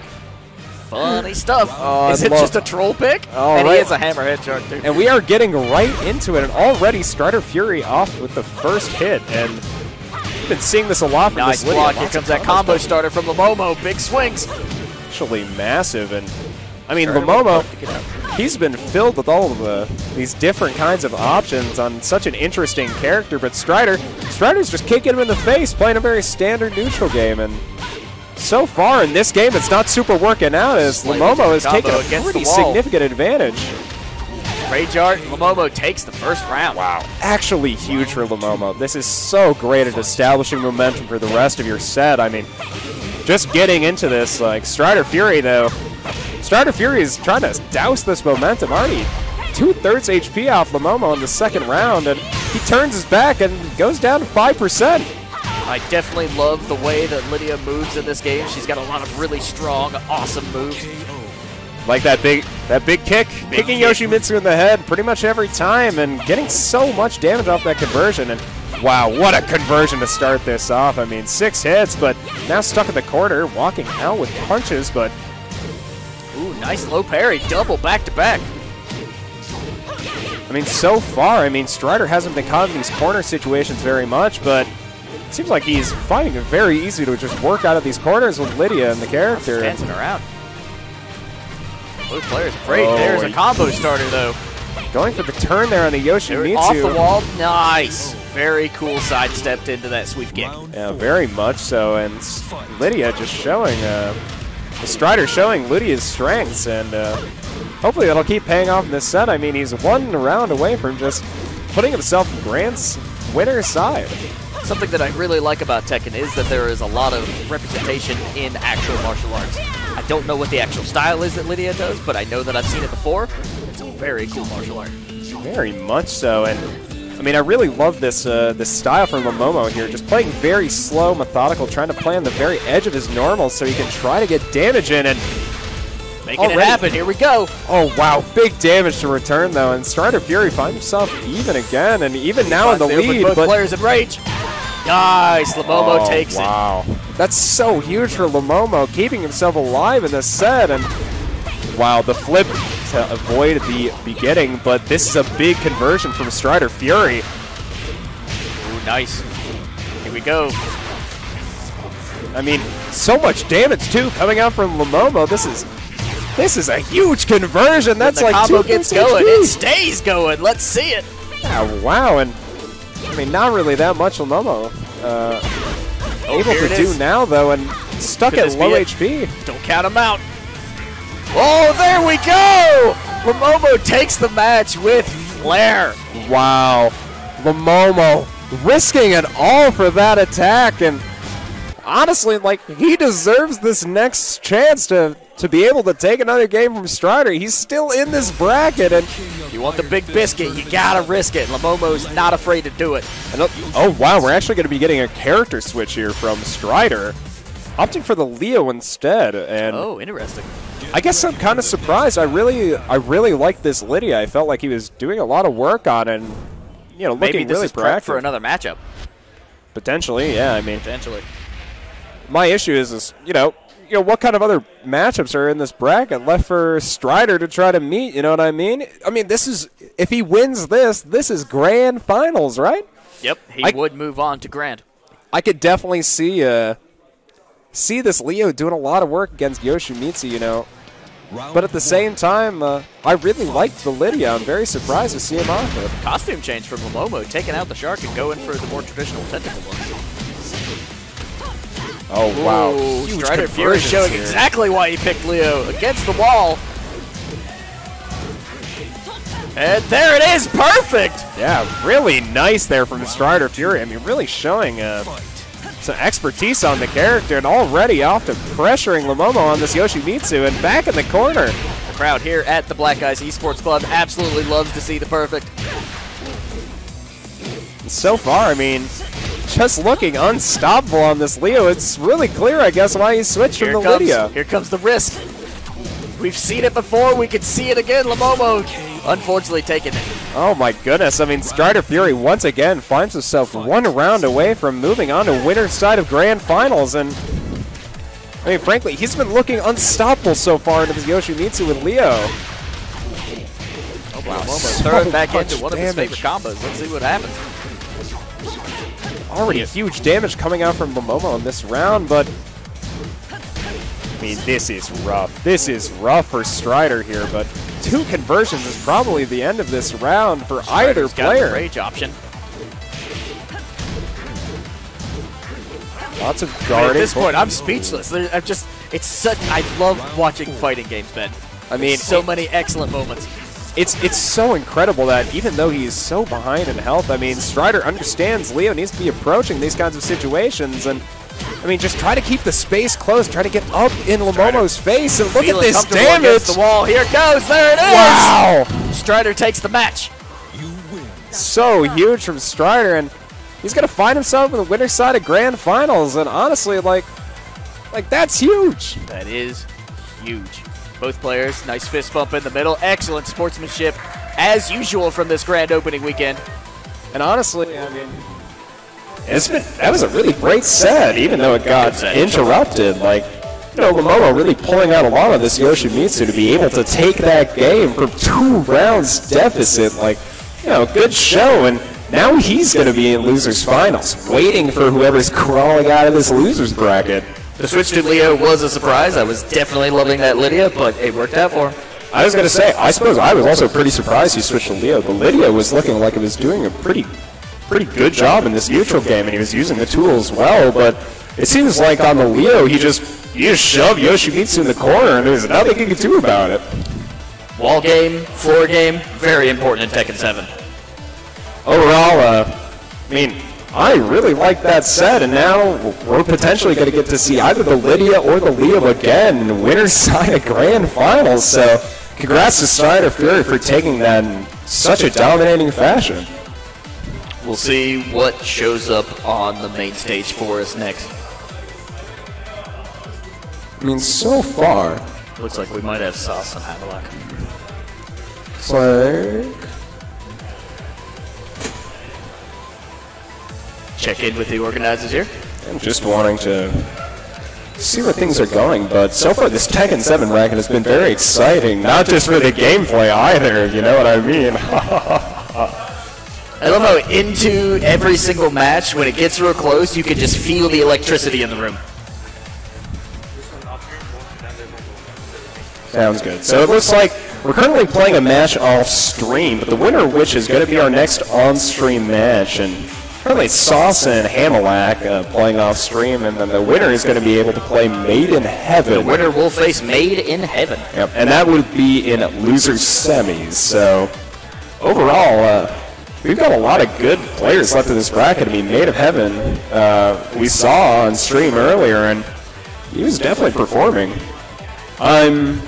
Funny stuff. Is it just a troll pick? And he is a Hammerhead shark, too. And we are getting right into it. And already Strider Fury off with the first hit. And we've been seeing this a lot from nice this block. Here comes that combo starter from Lamomo. Big swings. Actually massive. And, I mean, Lamomo, he's been filled with all of these different kinds of options on such an interesting character. But Strider's just kicking him in the face, playing a very standard neutral game. And so far in this game, it's not super working out as Lamomo has taken a pretty significant advantage. Rage Art, Lamomo takes the first round. Wow. Actually huge for Lamomo. This is so great at establishing momentum for the rest of your set. I mean, just getting into this, like, Strider Fury, though. Strider Fury is trying to douse this momentum. Already 2/3 HP off Lamomo in the second round, and he turns his back and goes down to 5%. I definitely love the way that Lydia moves in this game. She's got a lot of really strong, awesome moves. Like that big kick, kicking Yoshimitsu in the head pretty much every time and getting so much damage off that conversion. And wow, what a conversion to start this off. I mean, 6 hits, but now stuck in the corner, walking out with punches, but... Ooh, nice low parry, double back-to-back. I mean, so far, I mean, Strider hasn't been caught in these corner situations very much, but it seems like he's finding it very easy to just work out of these corners with Lydia and the character. Dancing around. Both players afraid. There's a combo starter, though. Going for the turn there on the Yoshimitsu. Off the wall. Nice. Very cool sidestepped into that sweep kick. Yeah, very much so. And Lydia just showing, Strider showing Lydia's strengths. And hopefully that'll keep paying off in this set. I mean, he's 1 round away from just putting himself in Grant's winner's side. Something that I really like about Tekken is that there is a lot of representation in actual martial arts. I don't know what the actual style is that Lydia does, but I know that I've seen it before. It's a very cool martial art. Very much so, and I mean, I really love this this style from Momomo here, just playing very slow, methodical, trying to play on the very edge of his normal so he can try to get damage in, and making it happen. Here we go. Oh, wow. Big damage to return, though, and Strider Fury finds himself even again, and even now in the lead. Both players in rage. Nice. Lamomo takes it. Wow. That's so huge for Lamomo, keeping himself alive in this set. And wow, the flip to avoid the beginning, but this is a big conversion from Strider Fury. Ooh, nice. Here we go. I mean, so much damage, too, coming out from Lamomo. This is a huge conversion. That's like 2 combo gets going. It stays going. Let's see it. Yeah, wow. And I mean, not really that much Lamomo able to do now, though, and stuck at low HP. Don't count him out. Oh, there we go! Lamomo takes the match with flair. Wow. Lamomo risking it all for that attack, and honestly, like, he deserves this next chance to be able to take another game from Strider. He's still in this bracket, and you want the big biscuit, you gotta risk it. Lamomo's not afraid to do it. And, oh, wow, we're actually going to be getting a character switch here from Strider, opting for the Leo instead. And oh, interesting. I guess I'm kind of surprised. I really like this Lydia. I felt like he was doing a lot of work on it, and, you know, looking maybe this really is prep proactive for another matchup. Potentially, yeah. I mean, potentially. My issue is you know, what kind of other matchups are in this bracket left for Strider to try to meet? You know what I mean? I mean, this is, if he wins this is grand finals, right? Yep, he would move on to grand. I could definitely see this Leo doing a lot of work against Yoshimitsu, you know. But at the same time, I really liked the Lydia. I'm very surprised to see him off it. Costume change from Lamomo, taking out the shark and going for the more traditional tentacle one. Oh, wow. Ooh, Strider Fury showing exactly why he picked Leo. Against the wall. And there it is. Perfect. Yeah, really nice there from Strider Fury. I mean, really showing some expertise on the character, and already off to pressuring Lamomo on this Yoshimitsu, and back in the corner. The crowd here at the Black Ice Esports Club absolutely loves to see the perfect. So far, I mean, just looking unstoppable on this Leo. It's really clear, I guess, why he switched from the Lydia. Here comes the risk. We've seen it before. We could see it again. Lamomo, unfortunately, taking it. Oh, my goodness. I mean, Strider Fury once again finds himself 1 round away from moving on to winner's side of grand finals. And, I mean, frankly, he's been looking unstoppable so far into this Yoshimitsu with Leo. Oh, wow. Lamomo throwing back into one of his favorite combos. Let's see what happens. Already huge damage coming out from Lamomo in this round, but I mean, this is rough. This is rough for Strider here, but 2 conversions is probably the end of this round for either player. Got the rage option. Lots of guarding. At this point, I'm speechless. I love watching fighting games, Ben. I mean, so many excellent moments. It's so incredible that even though he's so behind in health, I mean, Strider understands Leo needs to be approaching these kinds of situations, and I mean, just try to keep the space close, try to get up in Lamomo's face, and look at this damage! The wall. Here it goes. There it is. Wow! Strider takes the match. So huge from Strider, and he's gonna find himself in the winner's side of grand finals, and honestly, like that's huge. That is huge. Both players, nice fist bump in the middle. Excellent sportsmanship, as usual, from this grand opening weekend. And honestly, I mean, that was a really great set, even though it got interrupted. Like, you know, Momomo really pulling out a lot of this Yoshimitsu to be able to take that game from 2 rounds deficit. Like, you know, good show. And now he's going to be in losers finals, waiting for whoever's crawling out of this losers bracket. The switch to Leo was a surprise. I was definitely loving that Lydia, but it worked out for him. I was going to say, I suppose I was also pretty surprised he switched to Leo, but Lydia was looking like it was doing a pretty good job in this neutral game, and he was using the tools well, but it seems like on the Leo, he just shoved Yoshimitsu in the corner, and there's nothing he could do about it. Wall game, floor game, very important in Tekken 7. Overall, I mean, I really like that set, and now we're potentially going to get to see either the Lydia or the Leo again in the winner's side of Grand Finals, so congrats to Strider Fury for taking that in such a dominating fashion. We'll see what shows up on the main stage for us next. I mean, so far, Looks like we might have Sauce on Havelock. it's like... Check in with the organizers here. I'm just wanting to see where things are going, but so far this Tekken 7 bracket has been very exciting, not just for the gameplay either, you know what I mean? I love how into every single match, when it gets real close, you can just feel the electricity in the room. Sounds good. So it looks like we're currently playing a match off stream, but the winner of which is going to be our next on-stream match, and currently Sauce and Hamelak playing off stream, and then the winner is going to be able to play Made in Heaven. The winner will face Made in Heaven. Yep, and that would be in losers semis. So overall, we've got a lot of good players left in this bracket. I mean, Made of Heaven, we saw on stream earlier, and he was definitely performing. I'm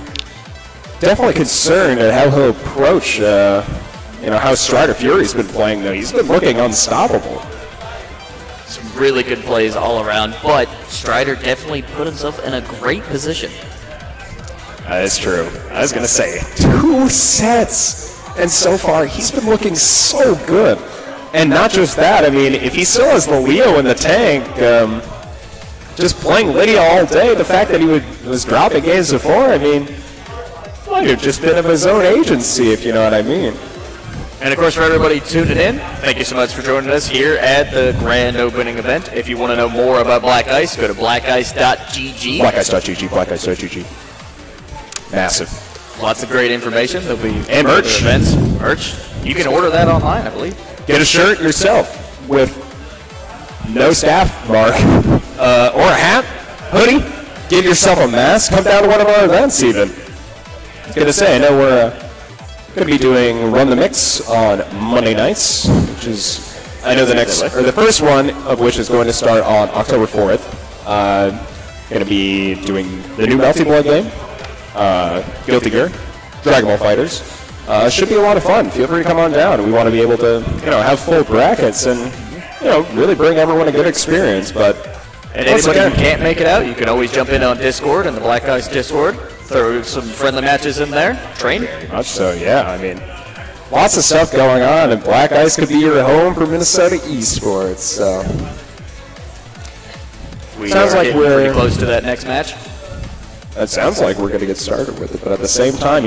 definitely concerned at how he'll approach, how Strider Fury's been playing, though. He's been looking unstoppable. Some really good plays all around, but Strider definitely put himself in a great position. That's true. I was going to say, 2 sets, and so far he's been looking so good. And not just that, I mean, if he still has the Leo in the tank, just playing Lydia all day, the fact that he was dropping games before, I mean, might have just been of his own agency, if you know what I mean. And of course, for everybody tuning in, thank you so much for joining us here at the grand opening event. If you want to know more about Black Ice, go to blackice.gg. Blackice.gg, blackice.gg. Massive. Lots of great information. There'll be and merch. Events. Merch. You can order that online, I believe. Get a shirt yourself with no staff mark, or a hat, hoodie. Get yourself a mask. Come down to one of our events, even. I was gonna say, I know we're going to be doing Run the Mix on Monday nights, which is, I know the first one of which is going to start on October 4th. Going to be doing the new Melty Blood game, Guilty Gear, Dragon Ball Fighters. Should be a lot of fun. Feel free to come on down. We want to be able to, have full brackets and, really bring everyone a good experience. But and anybody who can't make it out, you can always jump in on Discord and the Black Ice Discord. Throw some friendly matches in there. Train. Very much so, yeah. I mean, lots of stuff going on, and Black Ice could be your home for Minnesota esports. So We sounds like we're pretty close to that next match. That sounds like we're going to get started with it, but at the same time,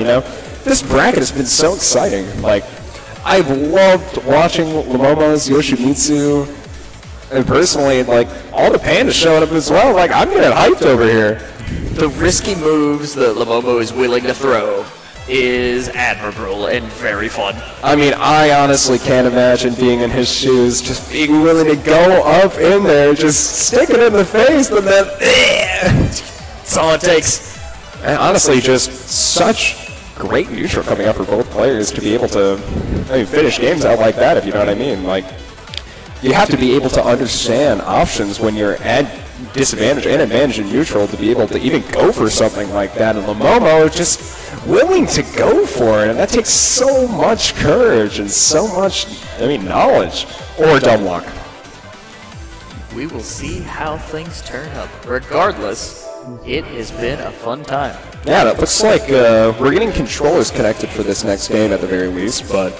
this bracket has been so exciting. Like, I've loved watching Lamomo's Yoshimitsu, and personally, like, all the pandas showing up as well. Like, I'm getting hyped over here. The risky moves that Lamomo is willing to throw is admirable and very fun. I mean, I honestly can't imagine being in his shoes, just being willing to go up in there, just stick it in the face, and then that's all it takes. And honestly, just such great neutral coming up for both players to be able to finish games out like that, if you know what I mean. Like, you have to be able to understand options when you're at disadvantage and advantage in neutral to be able to even go for something like that. And Lamomo is just willing to go for it, and that takes so much courage and so much, knowledge or dumb luck. We will see how things turn up. Regardless, It has been a fun time. Yeah, that looks like we're getting controllers connected for this next game at the very least, but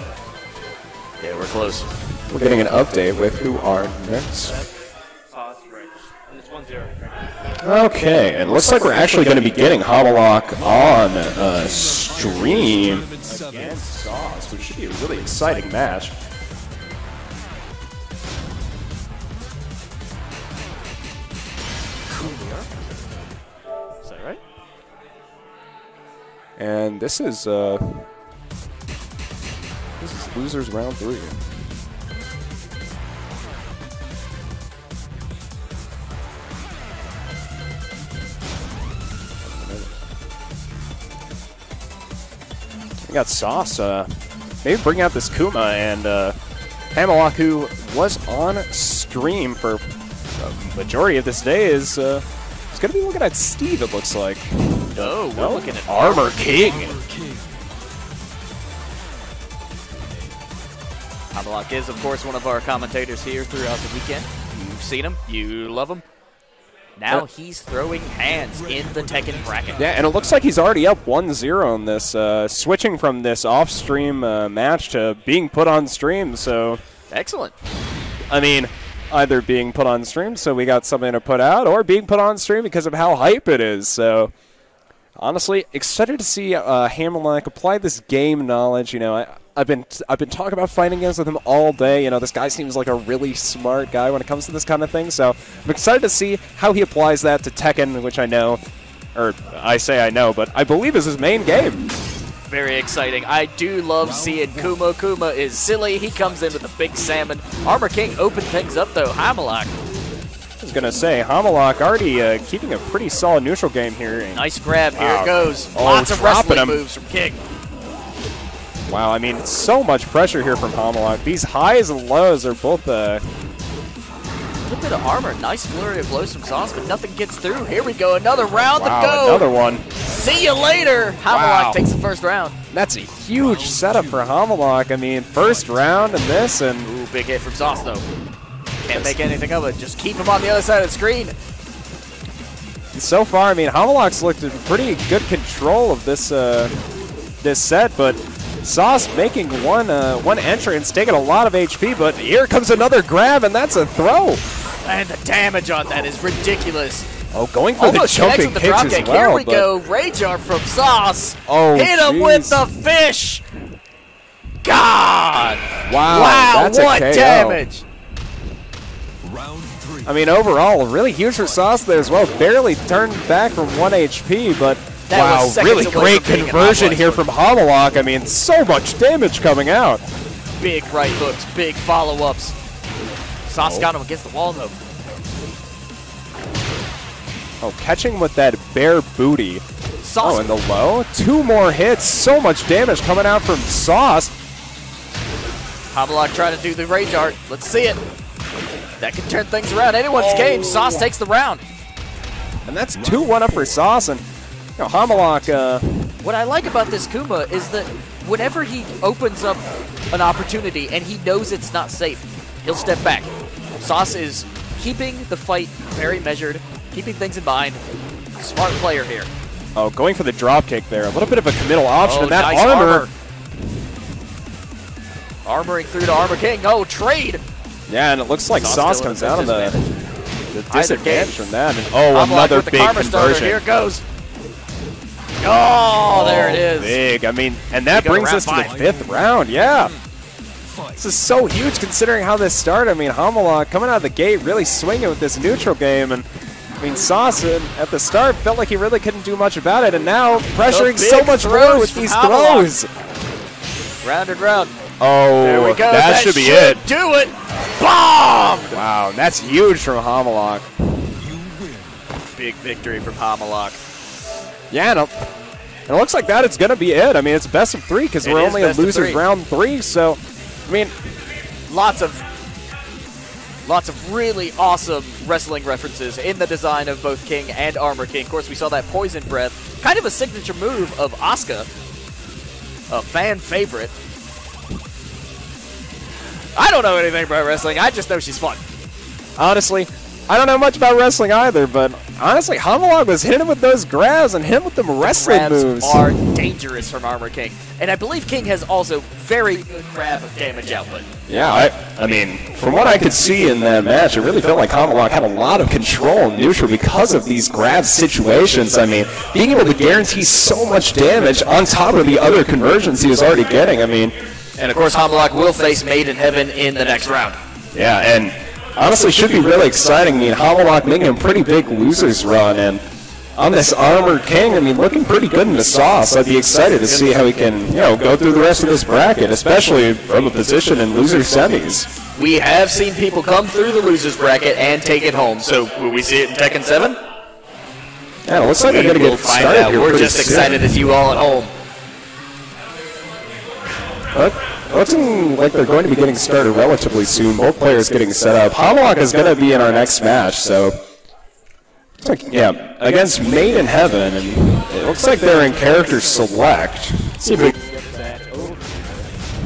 Yeah, we're close. we're getting an update with who are next. Okay, and it looks like we're actually going to be getting Hammerlock on stream against Sauce, which should be a really exciting match. Is that right? And this is losers round 3. We got Sauce. Maybe bring out this Kuma and Hammerlock, who was on stream for the majority of this day, is going to be looking at Steve, it looks like. Oh, we're looking at Armor King. Hammerlock is, of course, one of our commentators here throughout the weekend. You've seen him. You love him. Now he's throwing hands in the Tekken bracket. Yeah, and it looks like he's already up 1-0 on this, switching from this off-stream match to being put on stream, so... Excellent. I mean, either being put on stream so we got something to put out, or being put on stream because of how hype it is, so... Honestly, excited to see Hammerlock apply this game knowledge. You know, I've been talking about fighting games with him all day. You know, this guy seems like a really smart guy when it comes to this kind of thing. So I'm excited to see how he applies that to Tekken, which I know, or I say I know, but I believe is his main game. Very exciting. I do love seeing Kuma. Kuma is silly. He comes in with a big salmon. Armor King opened things up, though. Hammerlock. I was going to say, Hammerlock already keeping a pretty solid neutral game here. Nice grab. Here it goes. Oh, Lots of wrestling him. moves from King. Wow, I mean, so much pressure here from Hammerlock. These highs and lows are both... A little bit of armor. Nice flurry of blows from Sauce, but nothing gets through. Here we go. Another round to go. Another one. See you later. Hammerlock takes the first round. That's a huge setup for Hammerlock. I mean, first round and this, and... Ooh, big hit from Sauce, though. Can't make anything of it. Just keep him on the other side of the screen. So far, I mean, Hammerlock's looked in pretty good control of this this set, but Sauce making one entrance, taking a lot of HP, but here comes another grab, and that's a throw. And the damage on that is ridiculous. Oh, going for Almost the jumping with the kicks drop as kick. well. Here we go. Rage arm from Sauce. Oh, hit him geez. with the fish. God. Wow, that's what a KO. damage. Round 3. I mean, overall, really huge for Sauce there as well. Barely turned back from 1 HP, but That was seconds really away great from being an conversion offline here score. from Hammerlock. I mean, so much damage coming out. Big right hooks, big follow-ups. Sauce got him against the wall, though. Oh, catching with that bare booty. Sauce. Oh, and the low. 2 more hits. So much damage coming out from Sauce. Hammerlock trying to do the rage art. Let's see it. That can turn things around. Anyone's game. Sauce takes the round. And that's 2-1 up for Sauce. And, you know, Hammerlock, What I like about this Kuma is that whenever he opens up an opportunity and he knows it's not safe, he'll step back. Sauce is keeping the fight very measured, keeping things in mind. Smart player here. oh, going for the drop kick there. A little bit of a committal option. Oh, and that nice armor. Armoring through to Armor King. Oh, trade. Yeah, and it looks like Sauce still comes in out on the Either disadvantage game. from that. And, oh, Hammerlock another with the big karma starter. conversion. Here it goes. Oh, there it is. Big. I mean, and that We go to brings round us to the 5. 5th round. Yeah. Fight. This is so huge considering how this started. I mean, Hammerlock coming out of the gate really swinging with this neutral game. And, I mean, Sauce at the start felt like he really couldn't do much about it. And now pressuring The so big much more throws with from these Hammerlock. throws. Round and round. Oh, There we go. that should be it. Do it. Bomb. Wow, and that's huge from Hammerlock. Big victory from Hammerlock. Yeah, no. And it looks like that it's going to be it. I mean, it's best of 3 because It we're is only in best of losers 3. round 3. So, I mean, Lots of really awesome wrestling references in the design of both King and Armor King. Of course, we saw that Poison Breath, kind of a signature move of Asuka, a fan favorite. I don't know anything about wrestling. I just know she's fun. honestly, I don't know much about wrestling either, but honestly, Hammerlock was hitting him with those grabs and him with them wrestling Grabs moves. are dangerous from Armor King. And I believe King has also very good grab damage output. Yeah, I mean, from what I could see in that match, it really felt like Hammerlock had a lot of control in neutral because of these grab situations. I mean, being able to guarantee so much damage on top of the other conversions he was already getting. I mean, and of course, Hammerlock will face Made in Heaven in the next round. yeah, and honestly, should be really exciting. I mean, Hammerlock making a pretty big losers run, and on this Armor King, I mean, looking pretty good in the sauce. I'd be excited to see how he can, go through the rest of this bracket, especially from a position in loser semis. We have seen people come through the losers bracket and take it home. So will we see it in Tekken 7? Yeah, it looks like they're going to get find started out. here We're pretty just soon. excited as you all at home. Looking like they're going to be getting started relatively soon. Both players getting set up. Hammerlock is going to be in our next match, so looks like, yeah, against Made in Heaven, and it looks like they're in character select. See if we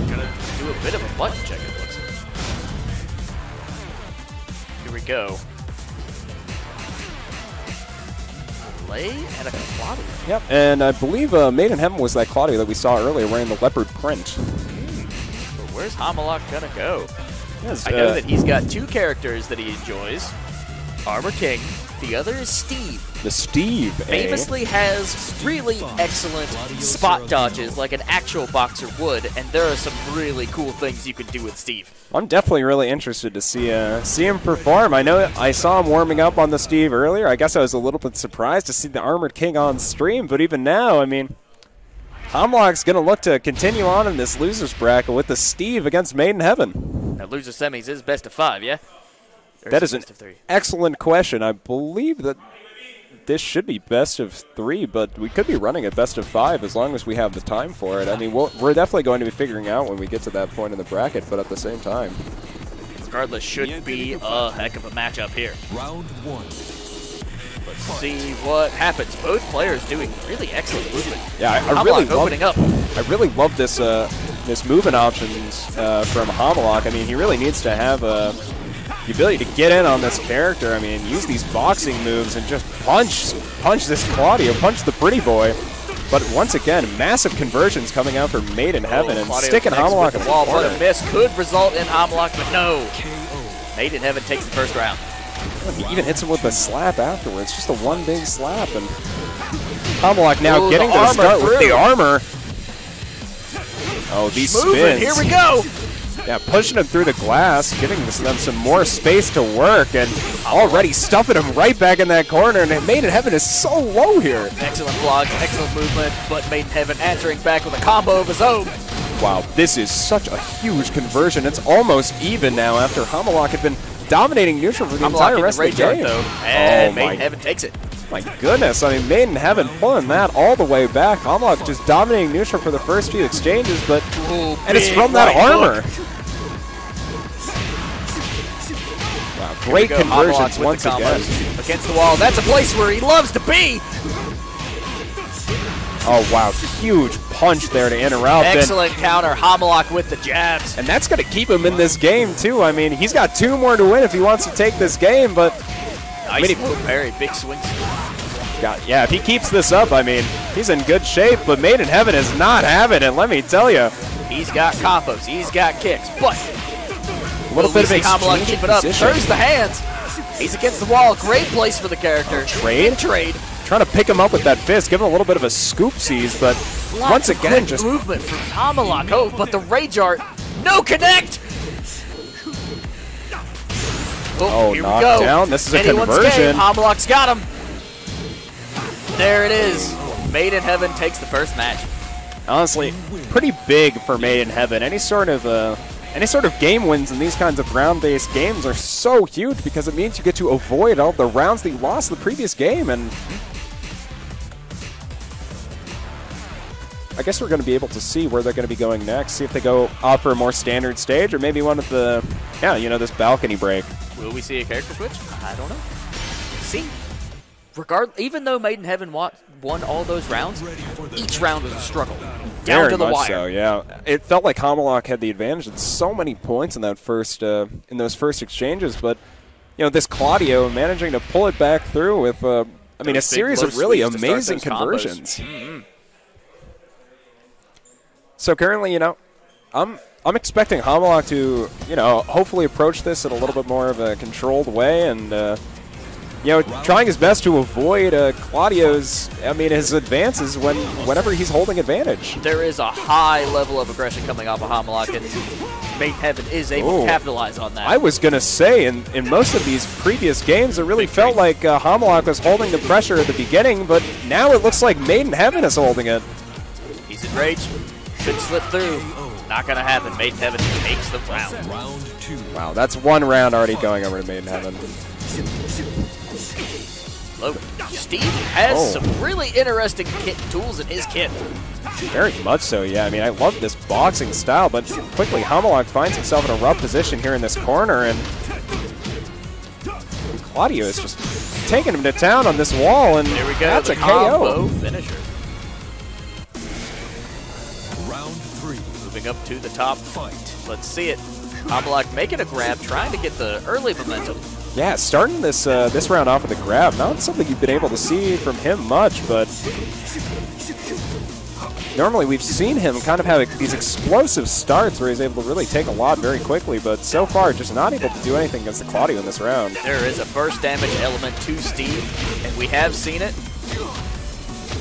Gonna do a bit of a button check, it looks like. Here we go. Lay and a Claudia. Yep, and I believe Made in Heaven was that Claudia that we saw earlier wearing the leopard print. But where's Hammerlock gonna go? Yes, I know that he's got two characters that he enjoys. Armor King. The other is Steve. the Steve, Famously has really excellent spot dodges like an actual boxer would, and there are some really cool things you can do with Steve. I'm definitely really interested to see him perform. I know I saw him warming up on the Steve earlier. I guess I was a little bit surprised to see the Armored King on stream, but even now, I mean, Hammerlock's going to look to continue on in this losers bracket with the Steve against Made in Heaven. Now, loser semis is best of 5, yeah? Or That it is an best of 3? excellent question. I believe that this should be best of 3, but we could be running at best of 5 as long as we have the time for it. I mean, we're definitely going to be figuring out when we get to that point in the bracket, but at the same time. Regardless, should be a heck of a matchup here. Round 1. Let's see what happens. Both players doing really excellent movement. Yeah, I Hammerlock really opening up. I really love this this movement options from Hammerlock. I mean, he really needs to have the ability to get in on this character. I mean, use these boxing moves and just punch this Claudio, punch the pretty boy. But once again, massive conversions coming out for Made in Heaven and Claudio sticking connects Hammerlock with in the wall, the but corner. a miss could result in Hammerlock, but no. Made in Heaven takes the first round. He even hits him with a slap afterwards, just a one big slap. And Hammerlock now Ooh, getting the to the armor start with through. the armor. Oh, these Moving, spins. here we go. Yeah, pushing him through the glass, giving them some more space to work, and already stuffing him right back in that corner, and Made in Heaven is so low here. Excellent blocks, excellent movement, but Made in Heaven answering back with a combo of his own. Wow, this is such a huge conversion. It's almost even now after Hammerlock had been dominating neutral for the entire rest of the game. Though, and Oh Made my in Heaven takes it. My goodness, I mean, Made in Heaven pulling that all the way back. Hammerlock just dominating neutral for the first few exchanges, but Ooh, and it's big from that right armor. hook. Wow, Here we great go, conversions Hammerlock with once the again. combos. Against the wall, that's a place where he loves to be. Oh wow, huge punch there to interrupt. Excellent counter, Hammerlock with the jabs. And that's going to keep him in this game, too. I mean, he's got 2 more to win if he wants to take this game, but Nice low parry, big swings. yeah, if he keeps this up, I mean, he's in good shape, but Made in Heaven is not having it, let me tell you. He's got combos, he's got kicks, but A little bit of Hammerlock exchange keep it up. position. Turns the hands. He's against the wall. Great place for the character. Trade? Trade. Trying to pick him up with that fist, give him a little bit of a scoop seize, but once Lots of again, good just movement from Hammerlock. Oh, but the Rage Art. No connect. Oh, here we knocked go. down. This is a Anyone's conversion. game. Hammerlock's got him. There it is. Made in Heaven takes the first match. honestly pretty big for Made in Heaven. Any sort of game wins in these kinds of round-based games are so huge because it means you get to avoid all the rounds that you lost the previous game, and I guess we're going to be able to see where they're going to be going next. See if they go off for a more standard stage or maybe one of the, this balcony break. Will we see a character switch? I don't know. See, even though Made in Heaven won all those rounds, each round was a struggle. Down Very to the much wire. so, yeah. It felt like Hammerlock had the advantage at so many points in that in those first exchanges, but this Claudio managing to pull it back through with, I mean, a series of really amazing conversions. So currently, I'm expecting Hammerlock to, hopefully approach this in a little bit more of a controlled way and, trying his best to avoid Claudio's, his advances whenever he's holding advantage. There is a high level of aggression coming off of Hammerlock, and Made in Heaven is able to capitalize on that. I was going to say, in most of these previous games, it really felt like Hammerlock was holding the pressure at the beginning, but now it looks like Made in Heaven is holding it. He's in rage. Should slip through. Not going to happen. Made in Heaven takes the round. Round 2. Wow, that's one round already going over to Made in Heaven. Steve has some really interesting tools in his kit. Very much so, yeah. I mean, I love this boxing style, but quickly Hammerlock finds himself in a rough position here in this corner, and Claudio is just taking him to town on this wall, and there we go, that's a combo KO. Finisher. Round 3. Moving up to the top. Fight. Let's see it. Hammerlock making a grab, trying to get the early momentum. Yeah, starting this this round off with a grab, not something you've been able to see from him much, but normally we've seen him kind of have these explosive starts where he's able to really take a lot very quickly, but so far just not able to do anything against the Claudio in this round. There is a burst damage element to Steve, and we have seen it,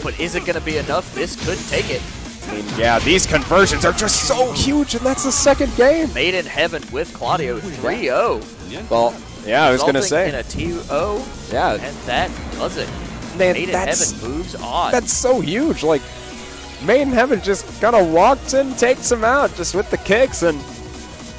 but is it going to be enough? This could take it. I mean, yeah, these conversions are just so huge, and that's the second game. Made in Heaven with Claudio 3-0. Well, yeah, I was going to say. In a 2-0, yeah, and that does it. Man, Made in Heaven moves on. That's so huge. Like, Made in Heaven just kind of walks in, takes him out just with the kicks, and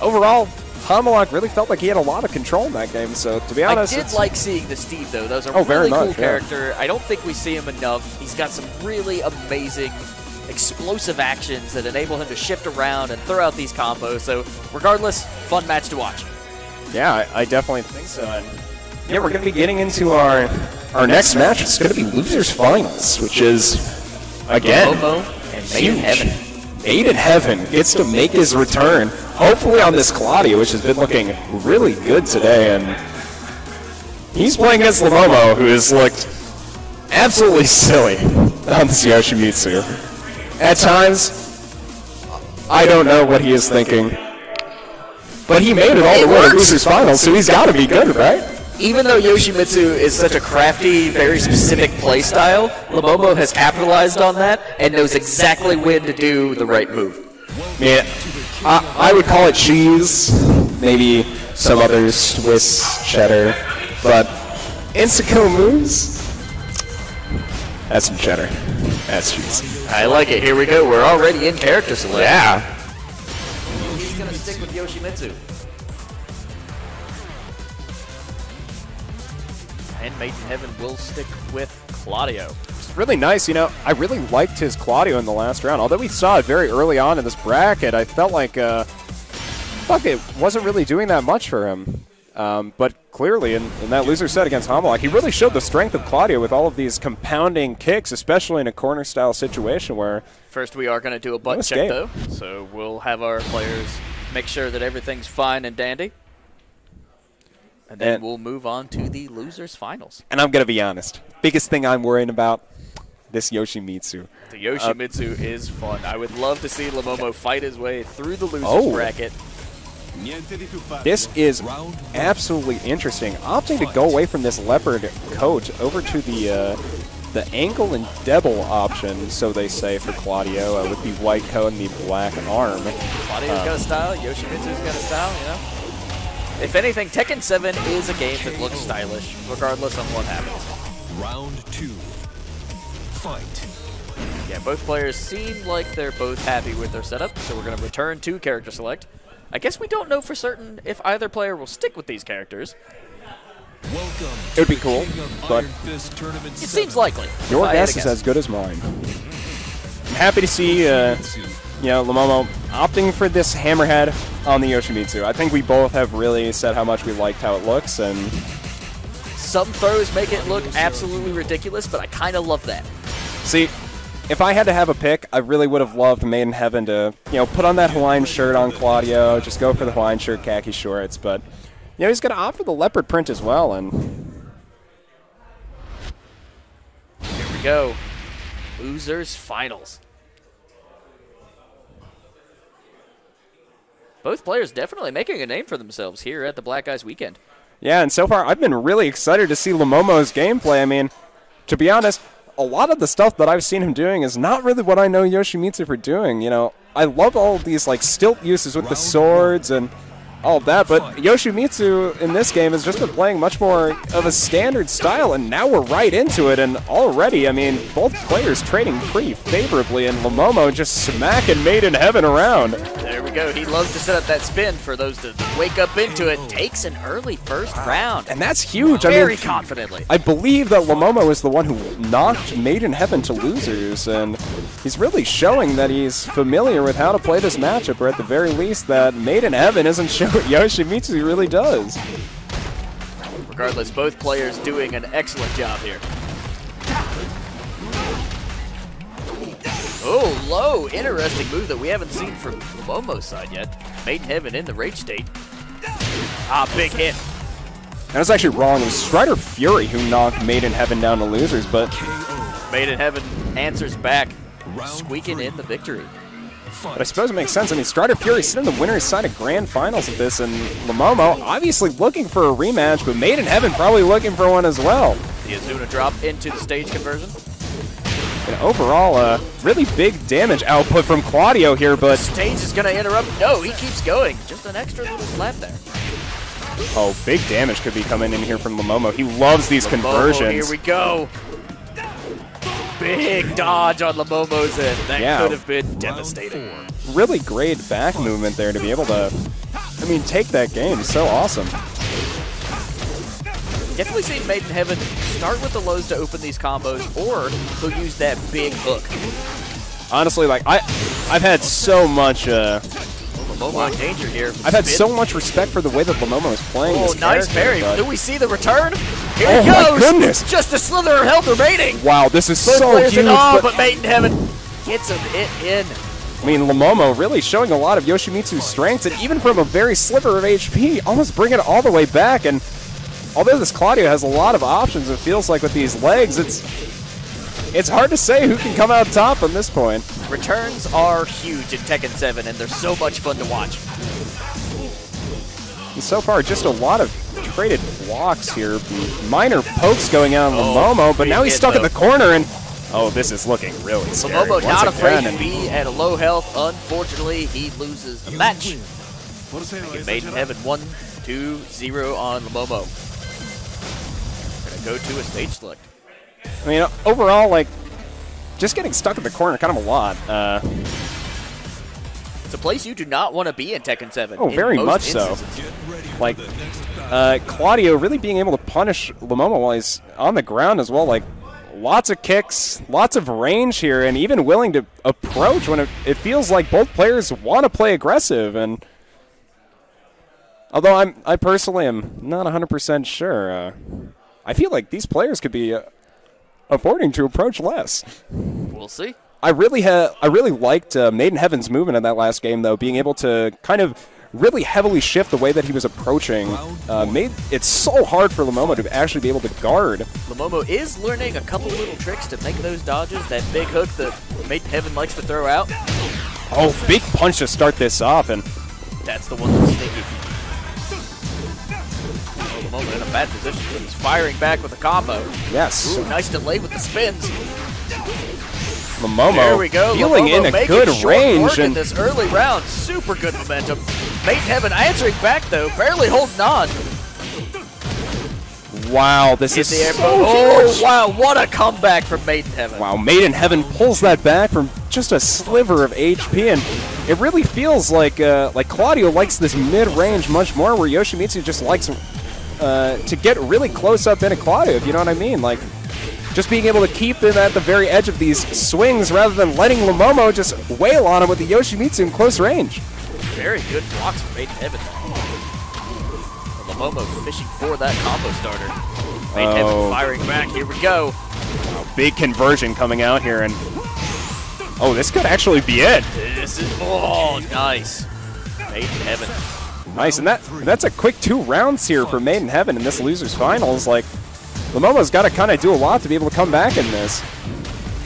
overall, Hammerlock really felt like he had a lot of control in that game. So, to be honest, I did like seeing the Steve, though. That was a very really cool much, character. I don't think we see him enough. He's got some really amazing explosive actions that enable him to shift around and throw out these combos. So, regardless, fun match to watch. Yeah, I definitely think so. And yeah, we're going to be getting into our next match. It's going to be Losers Finals, which is, again, Lomomo and Made in Heaven. Made in Heaven gets to make his return, hopefully on this Claudio, which has been looking really good today. And he's playing against Lomomo, who has looked absolutely silly on this Yoshimitsu. At times, I don't know what he is thinking. But he made it all the way to Losers Finals, so he's got to be good, right? Even though Yoshimitsu is such a crafty, very specific playstyle, Lomomo has capitalized on that and knows exactly when to do the right move. Yeah, I would call it cheese, maybe some others Swiss cheddar, but Insaco moves, that's some cheddar. That's cheese. I like it. Here we go. We're already in character select. Yeah. He's going to stick with Yoshimitsu. And Made in Heaven will stick with Claudio. It's really nice, I really liked his Claudio in the last round. Although we saw it very early on in this bracket, I felt like it wasn't really doing that much for him. But clearly, in that loser set against Hammerlock, he really showed the strength of Claudio with all of these compounding kicks, especially in a corner-style situation where... First, we are going to do a butt check, though. So we'll have our players make sure that everything's fine and dandy. And then we'll move on to the Losers Finals. And I'm going to be honest. Biggest thing I'm worrying about, this Yoshimitsu. The Yoshimitsu is fun. I would love to see Lomomo fight his way through the Losers bracket. This is absolutely interesting. Opting to go away from this leopard coat over to the ankle and double option, so they say, for Claudio, with the white coat and the black arm. Claudio's got a style, Yoshimitsu's got a style, If anything, Tekken 7 is a game that looks stylish, regardless of what happens. Round 2. Fight. Yeah, both players seem like they're both happy with their setup, so we're going to return to character select. I guess we don't know for certain if either player will stick with these characters. Welcome. It would be cool, but it seems likely. Your guess is as good as mine. I'm happy to see, Lomomo opting for this hammerhead on the Yoshimitsu. I think we both have really said how much we liked how it looks, and some throws make it look absolutely ridiculous, but I kind of love that. See, if I had to have a pick, I really would have loved Made in Heaven to, put on that Hawaiian shirt on Claudio, just go for the Hawaiian shirt, khaki shorts, but You know, he's going to opt for the leopard print as well, and Here we go. Losers finals. Both players definitely making a name for themselves here at the Black Ice weekend. yeah, and so far I've been really excited to see Lamomo's gameplay. I mean, to be honest, a lot of the stuff that I've seen him doing is not really what I know Yoshimitsu for doing. You know, I love all of these like stilt uses with the swords and all of that, but Yoshimitsu in this game has just been playing much more of a standard style, and now we're right into it, and already, I mean, both players trading pretty favorably, and Lamomo just smacking Made in Heaven around. There we go. He loves to set up that spin for those to wake up into it. Takes an early first round. And that's huge. Very I mean, confidently. I believe that Lamomo is the one who knocked Made in Heaven to losers, and he's really showing that he's familiar with how to play this matchup, or at the very least that Made in Heaven isn't showing Yoshimitsu really does. Regardless, both players doing an excellent job here. Oh, low. Interesting move that we haven't seen from Lamomo's side yet. Made in Heaven in the rage state. Ah, big hit. And I was actually wrong. It was Strider Fury who knocked Made in Heaven down to losers, but Made in Heaven answers back, squeaking in the victory. I suppose it makes sense. I mean, Strider Fury sitting on the winner's side of grand finals of this, and Lamomo obviously looking for a rematch, but Made in Heaven probably looking for one as well. The Azuna drop into the stage conversion. And overall, really big damage output from Claudio here, but Stage is going to interrupt. No, he keeps going. Just an extra little slap there. oh, big damage could be coming in here from Lamomo. He loves these conversions. Here we go. Big dodge on Lamomo's end. That could have been devastating. Really great back movement there to be able to, I mean, take that game. So awesome. Definitely seen Made in Heaven start with the lows to open these combos, or he'll use that big hook. Honestly, like I've had so much. Lamomo in danger here. I've had so much respect for the way that Lamomo is playing. Oh, this nice character, parry. but- Do we see the return? Here Oh he my goes. goodness. Just a slither of health remaining. Wow, this is Both so players huge. in awe, But, but Made in Heaven gets him hit in. I mean, Lamomo really showing a lot of Yoshimitsu's strengths, and even from a very sliver of HP, almost bring it all the way back. And although this Claudio has a lot of options, it feels like with these legs, it's hard to say who can come out top from this point. Returns are huge in Tekken 7, and they're so much fun to watch. And so far, just a lot of traded blocks here. Minor pokes going out on Lamomo, but now he's stuck in the corner, and oh, this is looking really scary. Lamomo not Once afraid again, to be at a low health. Unfortunately, he loses the match. Made in Heaven 1-2-0 on Lamomo. Gonna go to a stage select. I mean, overall, like, just getting stuck in the corner, kind of a lot. It's a place you do not want to be in Tekken 7. Oh, in very most much so. instances. Like, Claudio really being able to punish Lamomo while he's on the ground as well. Like, lots of kicks, lots of range here, and even willing to approach when it feels like both players want to play aggressive. And although I personally am not 100% sure, I feel like these players could be affording to approach less. We'll see. I really liked Made in Heaven's movement in that last game, though, being able to kind of really heavily shift the way that he was approaching. Made it's so hard for Lamomo to actually be able to guard. Lamomo is learning a couple little tricks to make those dodges. That big hook that Made in Heaven likes to throw out. Oh, big punch to start this off, and That's the one that's sneaky. Oh, Lamomo in a bad position, but he's firing back with a combo. yes, Ooh, nice delay with the spins. Lamomo There we go. feeling Lamomo in a making good short range, work in and this early round. Super good momentum. Made in Heaven answering back though, barely holding on. wow, this In is the air, so oh huge. wow, what a comeback from Made in Heaven. Wow, Made in Heaven pulls that back from just a sliver of HP, and it really feels like Claudio likes this mid-range much more, where Yoshimitsu just likes to get really close up into Claudio, if you know what I mean. Like, just being able to keep him at the very edge of these swings rather than letting Lamomo just wail on him with the Yoshimitsu in close range. Very good blocks from Made in Heaven. Lamomo fishing for that combo starter. Made in Heaven firing back. Here we go. Big conversion coming out here, and oh, this could actually be it. This is, oh, nice. Made in Heaven. Nice, and that's a quick 2 rounds here for Made in Heaven in this losers finals. Like, Lamomo's got to kind of do a lot to be able to come back in this.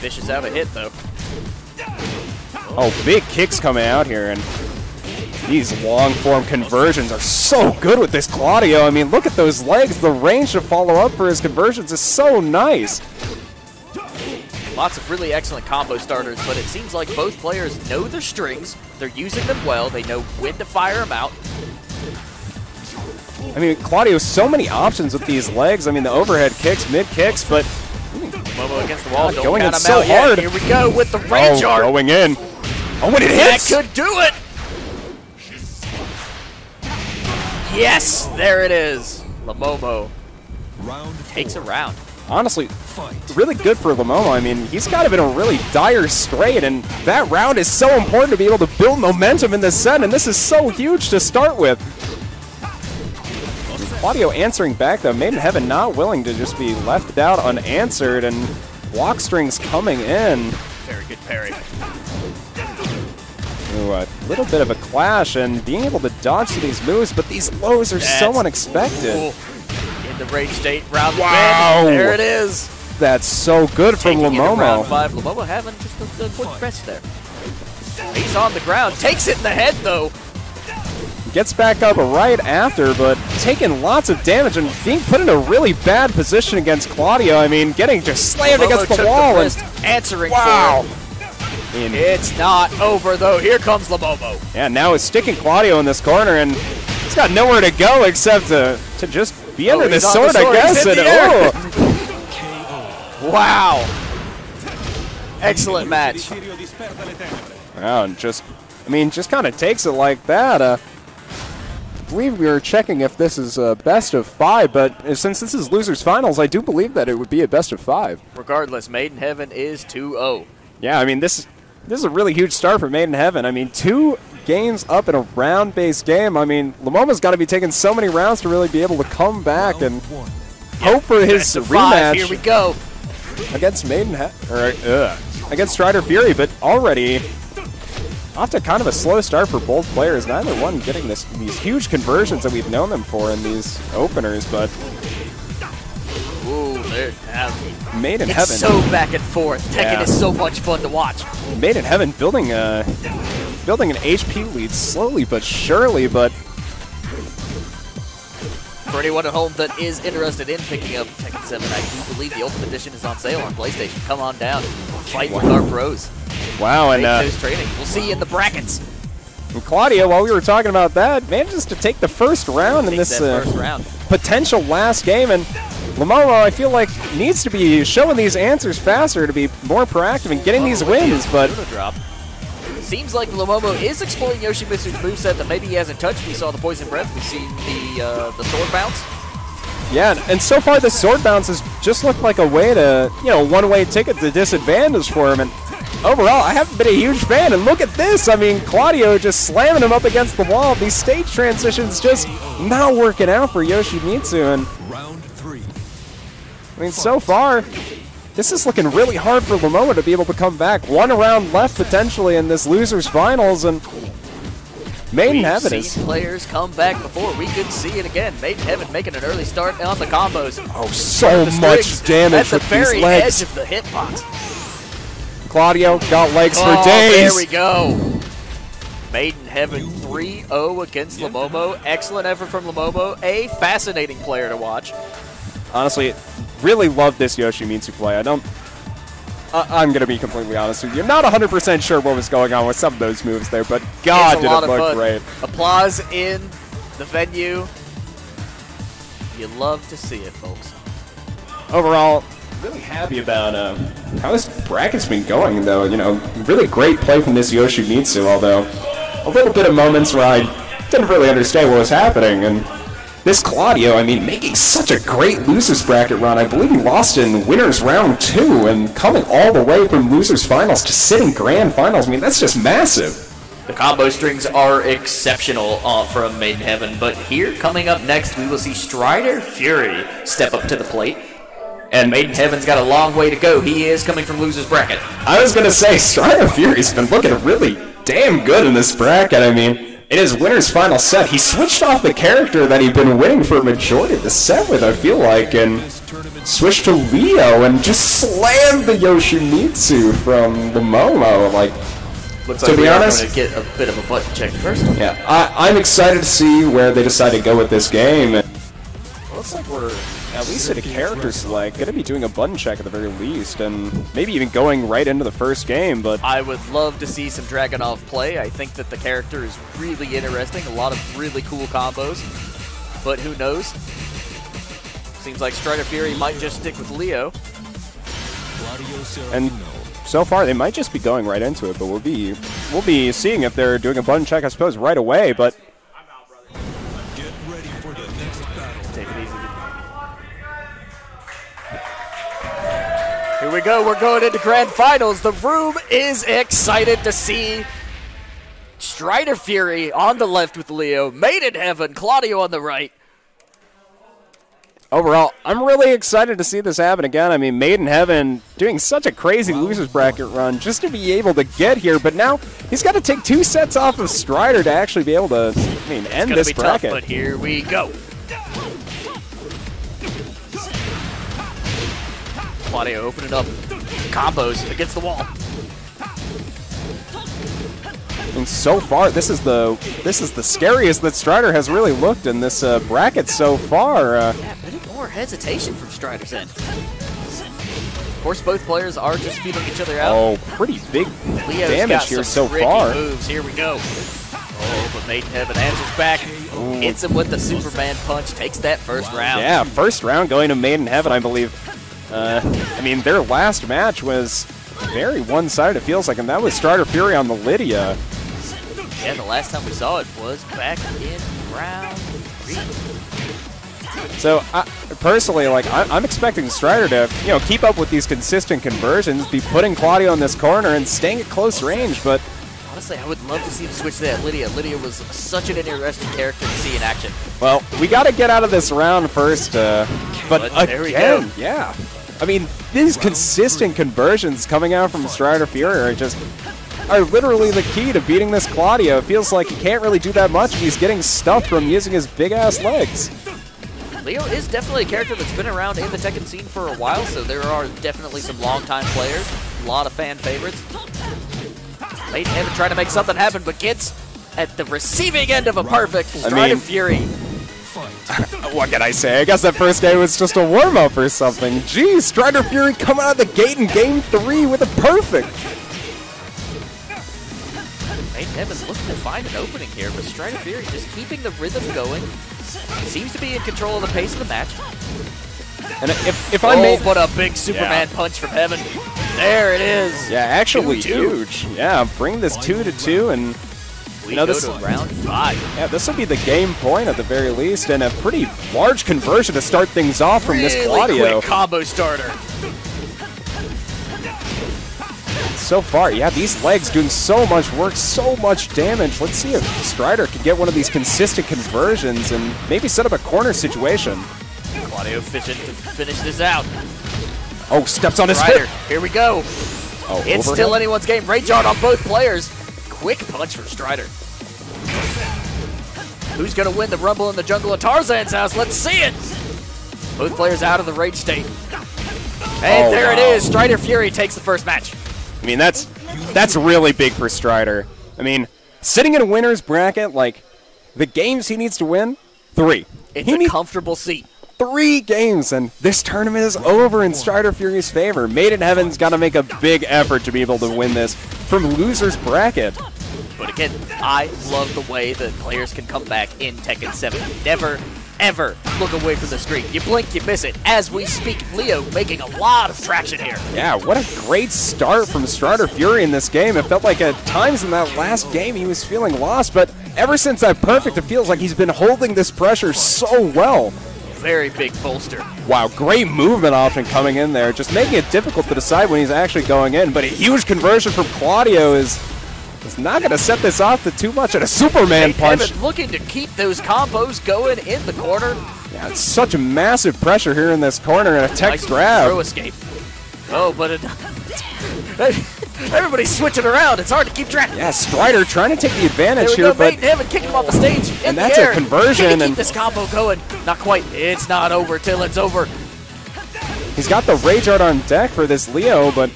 Fishes out a hit though. Oh, big kicks coming out here, and these long form conversions are so good with this Claudio. I mean, look at those legs. The range to follow up for his conversions is so nice. Lots of really excellent combo starters, but it seems like both players know their strings. They're using them well. They know when to fire them out. I mean, Claudio, so many options with these legs. I mean, the overhead kicks, mid kicks, but Momo against the wall. Don't going in count him so out yet. hard. Here we go with the range art. Going in. Oh, when it That hits! could do it. Yes, there it is. Lamomo takes a round. Honestly, really good for Lamomo. I mean, he's kind of in a really dire strait, and that round is so important to be able to build momentum in this set, and this is so huge to start with. Claudio answering back, though. Made in Heaven not willing to just be left out unanswered, and block strings coming in. Very good parry. Ooh, a little bit of a clash, and being able to dodge to these moves, but these lows are so unexpected. Cool. In the rage state, round the Wow. win. There it is. That's so good from Taking it in round Lamomo. 5. Lamomo having just a quick press there. He's on the ground. Takes it in the head, though. Gets back up right after, but taking lots of damage and being put in a really bad position against Claudio. I mean, getting just slammed Lamomo against the took wall. The And wrist, answering wow. for it. It's not over, though. Here comes Lamomo. Yeah, now it's sticking Claudio in this corner, and he's got nowhere to go except to just be under this he's on sword, the sword. I guess. He's in And, the air. oh. Wow. Excellent match. Wow, and just kind of takes it like that. I believe we were checking if this is a best of 5, but since this is losers finals, I do believe that it would be a best of 5. Regardless, Made in Heaven is 2-0. Yeah, I mean, this is a really huge start for Made in Heaven. I mean, 2 games up in a round-based game. I mean, Lamomo's got to be taking so many rounds to really be able to come back and hope for his Best of rematch 5. Here we go. against against Strider Fury, but already off to kind of a slow start for both players. Neither one getting these huge conversions that we've known them for in these openers, but Ooh, they're Made in it's Heaven. so back and forth. Tekken Yeah. is so much fun to watch. Made in Heaven building an HP lead slowly but surely, but For anyone at home that is interested in picking up Tekken 7, I do believe the Ultimate Edition is on sale on PlayStation. Come on down. Fight with our pros. wow, and Make those training. We'll see you in the brackets. and Claudio, while we were talking about that, manages to take the first round in Takes this that first round. potential last game, and Lamomo, I feel like, needs to be showing these answers faster to be more proactive in getting these wins, but Luna drop. Seems like Lamomo is exploiting Yoshimitsu's moveset that maybe he hasn't touched. We saw the Poison Breath. We've seen the sword bounce. yeah, and so far the sword bounce has just looked like a way to, one-way ticket to disadvantage for him, and overall, I haven't been a huge fan, and look at this! I mean, Claudio just slamming him up against the wall. These stage transitions just not working out for Yoshimitsu, and Round 3. I mean, so far, this is looking really hard for Lamomo to be able to come back. 1 round left potentially in this losers finals, and Made in Heaven We've is seen players come back before. We could see it again. Made in Heaven making an early start on the combos. so The much strings damage at the with very these legs. edge of the hitbox. Claudio got legs for Oh, days. there we go. Made in Heaven 3-0 against Lamomo. Excellent effort from Lamomo. A fascinating player to watch. Honestly, really love this Yoshimitsu play. I'm going to be completely honest with you. Not 100% sure what was going on with some of those moves there, but God, It's a did lot it of look fun. great. Applause in the venue. You love to see it, folks. Overall, really happy about how this bracket's been going, though. Really great play from this Yoshimitsu, although a little bit of moments where I didn't really understand what was happening. And this Claudio, I mean, making such a great losers bracket run. I believe he lost in winners round 2 and coming all the way from losers finals to sitting grand finals. I mean, that's just massive. The combo strings are exceptional from Made in Heaven, but here, coming up next, we will see Strider Fury step up to the plate. And Made in Heaven's got a long way to go. He is coming from losers bracket. I was going to say, Strider Fury's been looking really damn good in this bracket. I mean, in his winner's final set, he switched off the character that he'd been winning for a majority of the set with, I feel like, and switched to Leo and just slammed the Yoshimitsu from Momo. Like, Looks to like be we are honest, going to get a bit of a button check first. yeah, I'm excited to see where they decide to go with this game. And looks like we're, at least at a character select, going to be doing a button check at the very least, and maybe even going right into the first game, but I would love to see some Dragunov play. I think that the character is really interesting, a lot of really cool combos, but who knows? Seems like Strider Fury might just stick with Leo. and so far they might just be going right into it, but we'll be seeing if they're doing a button check, I suppose, right away, but Get ready for the next battle. Take it easy. Here we go, we're going into Grand Finals. The room is excited to see Strider Fury on the left with Leo, Made in Heaven, Claudio on the right. overall, I'm really excited to see this happen again. I mean, Made in Heaven doing such a crazy losers bracket run just to be able to get here, but now he's got to take 2 sets off of Strider to actually be able to, end this bracket. Tough, but here we go. Claudio opening up combos against the wall. And so far, this is the scariest that Strider has really looked in this bracket so far. Yeah, a bit more hesitation from Strider's end. Of course, both players are just feeding each other out. Oh, pretty big Leo's damage got here some so tricky far. moves. Here we go. Oh, but Made in Heaven answers back. Hits him with the Superman punch. Takes that first round. Yeah, first round going to Made in Heaven, I believe. I mean, their last match was very one-sided, it feels like, and that was Strider Fury on the Lydia. Yeah, the last time we saw it was back in round 3. So, personally, I'm expecting Strider to, keep up with these consistent conversions, be putting Claudio in this corner and staying at close range, but honestly, I would love to see him switch to that Lydia. Lydia was such an interesting character to see in action. well, we got to get out of this round first, but there we again, go. yeah. I mean, these consistent conversions coming out from Strider Fury are literally the key to beating this Claudio. It feels like he can't really do that much, and he's getting stuffed from using his big-ass legs. Leo is definitely a character that's been around in the Tekken scene for a while, so there are definitely some longtime players, a lot of fan favorites. Made in Heaven trying to make something happen, but gets at the receiving end of a perfect Strider Fury. What can I say? I guess that first game was just a warm-up or something. Geez, Strider Fury coming out of the gate in Game 3 with a perfect. Made in Heaven looking to find an opening here, but Strider Fury just keeping the rhythm going. Seems to be in control of the pace of the match. And if I may, what a big Superman punch from Heaven. There it is. yeah, actually 2-2. huge. Yeah, bring this 2-2, and We go this to round 5. yeah, this will be the game point at the very least, and a pretty large conversion to start things off from this Claudio. Quick combo starter. So far, yeah, these legs doing so much work, so much damage. Let's see if Strider can get one of these consistent conversions and maybe set up a corner situation. Claudio fishing to finish this out. Oh, steps on his Strider, foot. here we go. Oh, It's overhead? still anyone's game. Rage art on both players. Quick punch from Strider. Who's going to win the Rumble in the Jungle at Tarzan's house? Let's see it. Both players out of the rage state. And there it is. Strider Fury takes the first match. I mean, that's really big for Strider. I mean, sitting in a winner's bracket, like, the games he needs to win, 3. It's He a needs comfortable seat. 3 games, and this tournament is over in Strider Fury's favor. Made in Heaven's got to make a big effort to be able to win this from loser's bracket. But again, I love the way that players can come back in Tekken 7. Never, ever look away from the screen. You blink, you miss it. As we speak, Leo making a lot of traction here. Yeah, what a great start from Strider Fury in this game. It felt like at times in that last game he was feeling lost, but ever since that perfect, it feels like he's been holding this pressure so well. Very big bolster. Wow, great movement option coming in there, just making it difficult to decide when he's actually going in, but a huge conversion from Claudio is not going to set this off to too much, and a Superman punch. Evan looking to keep those combos going in the corner. Yeah, it's such a massive pressure here in this corner, and a tech Nice grab. throw escape. Oh, but it Everybody's switching around. It's hard to keep track. Yeah, Strider trying to take the advantage There we here, go. but Mate Heaven kicking him off the stage. And that's a conversion, Can he and- keep this combo going? Not quite. It's not over till it's over. he's got the Rage Art on deck for this Leo, but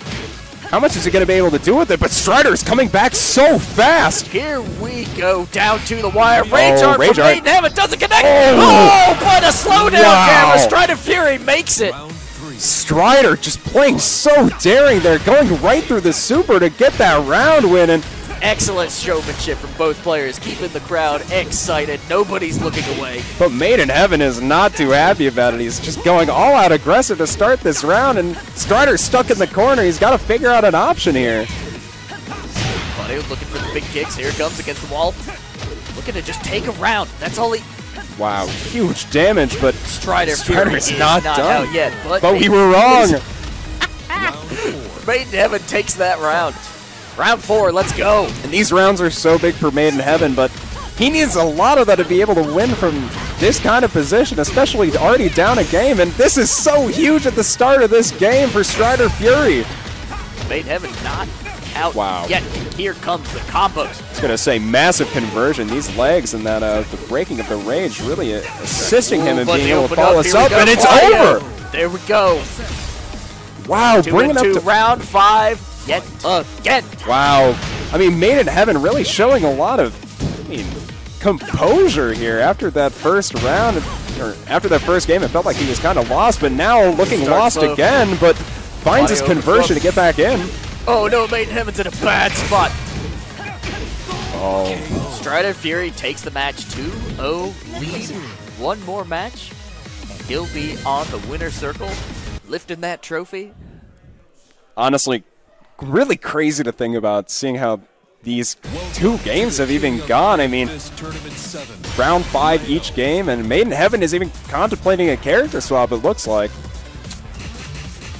how much is he going to be able to do with it? But Strider's coming back so fast. Here we go, down to the wire. Rage Art Rage from Art. Mate Heaven doesn't connect. Oh. Oh, but a slowdown Wow. camera. Strider Fury makes it. Round 3. Strider just playing so daring there, going right through the super to get that round win. And Excellent showmanship from both players, keeping the crowd excited. Nobody's looking away. but Made in Heaven is not too happy about it. He's just going all out aggressive to start this round, and Strider's stuck in the corner. He's got to figure out an option here. Buddy looking for the big kicks. Here it comes against the wall. Looking to just take a round. That's all he. Wow, huge damage, but Strider Strider Fury is is not not done. out yet. But we were wrong. Round 4. Made in Heaven takes that round. Round 4, let's go. And these rounds are so big for Made in Heaven, but he needs a lot of that to be able to win from this kind of position, especially already down a game. And this is so huge at the start of this game for Strider Fury. Made in Heaven not out Wow. yet. Here comes the combos. I was going to say massive conversion. These legs and that the breaking of the rage really assisting him in But being they able to open follow up. us Here we up, go. and it's Fire. over. There we go. Wow, 2 bringing and up 2, to round 5 yet again. wow. I mean, Made in Heaven really showing a lot of, composure here after that first round, or after that first game. It felt like he was kind of lost, but now looking Starts lost slow. again, but finds his Body conversion overflow. to get back in. Oh no, Made in Heaven's in a bad spot. Oh, Strider Fury takes the match 2-0 lead. One more match, and he'll be on the winner's circle, lifting that trophy. honestly, really crazy to think about, seeing how these 2 games have even gone. I mean, This tournament 7. round 5 each game, and Made in Heaven is even contemplating a character swap, it looks like.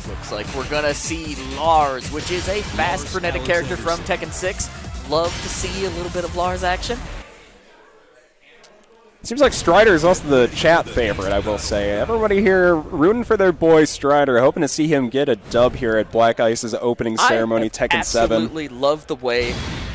Looks like we're gonna see Lars, which is a fast frenetic character from Tekken 6. Love to see a little bit of Lars action. Seems like Strider is also the chat favorite, I will say. Everybody here rooting for their boy Strider, hoping to see him get a dub here at Black Ice's opening ceremony, Tekken 7. I absolutely love the way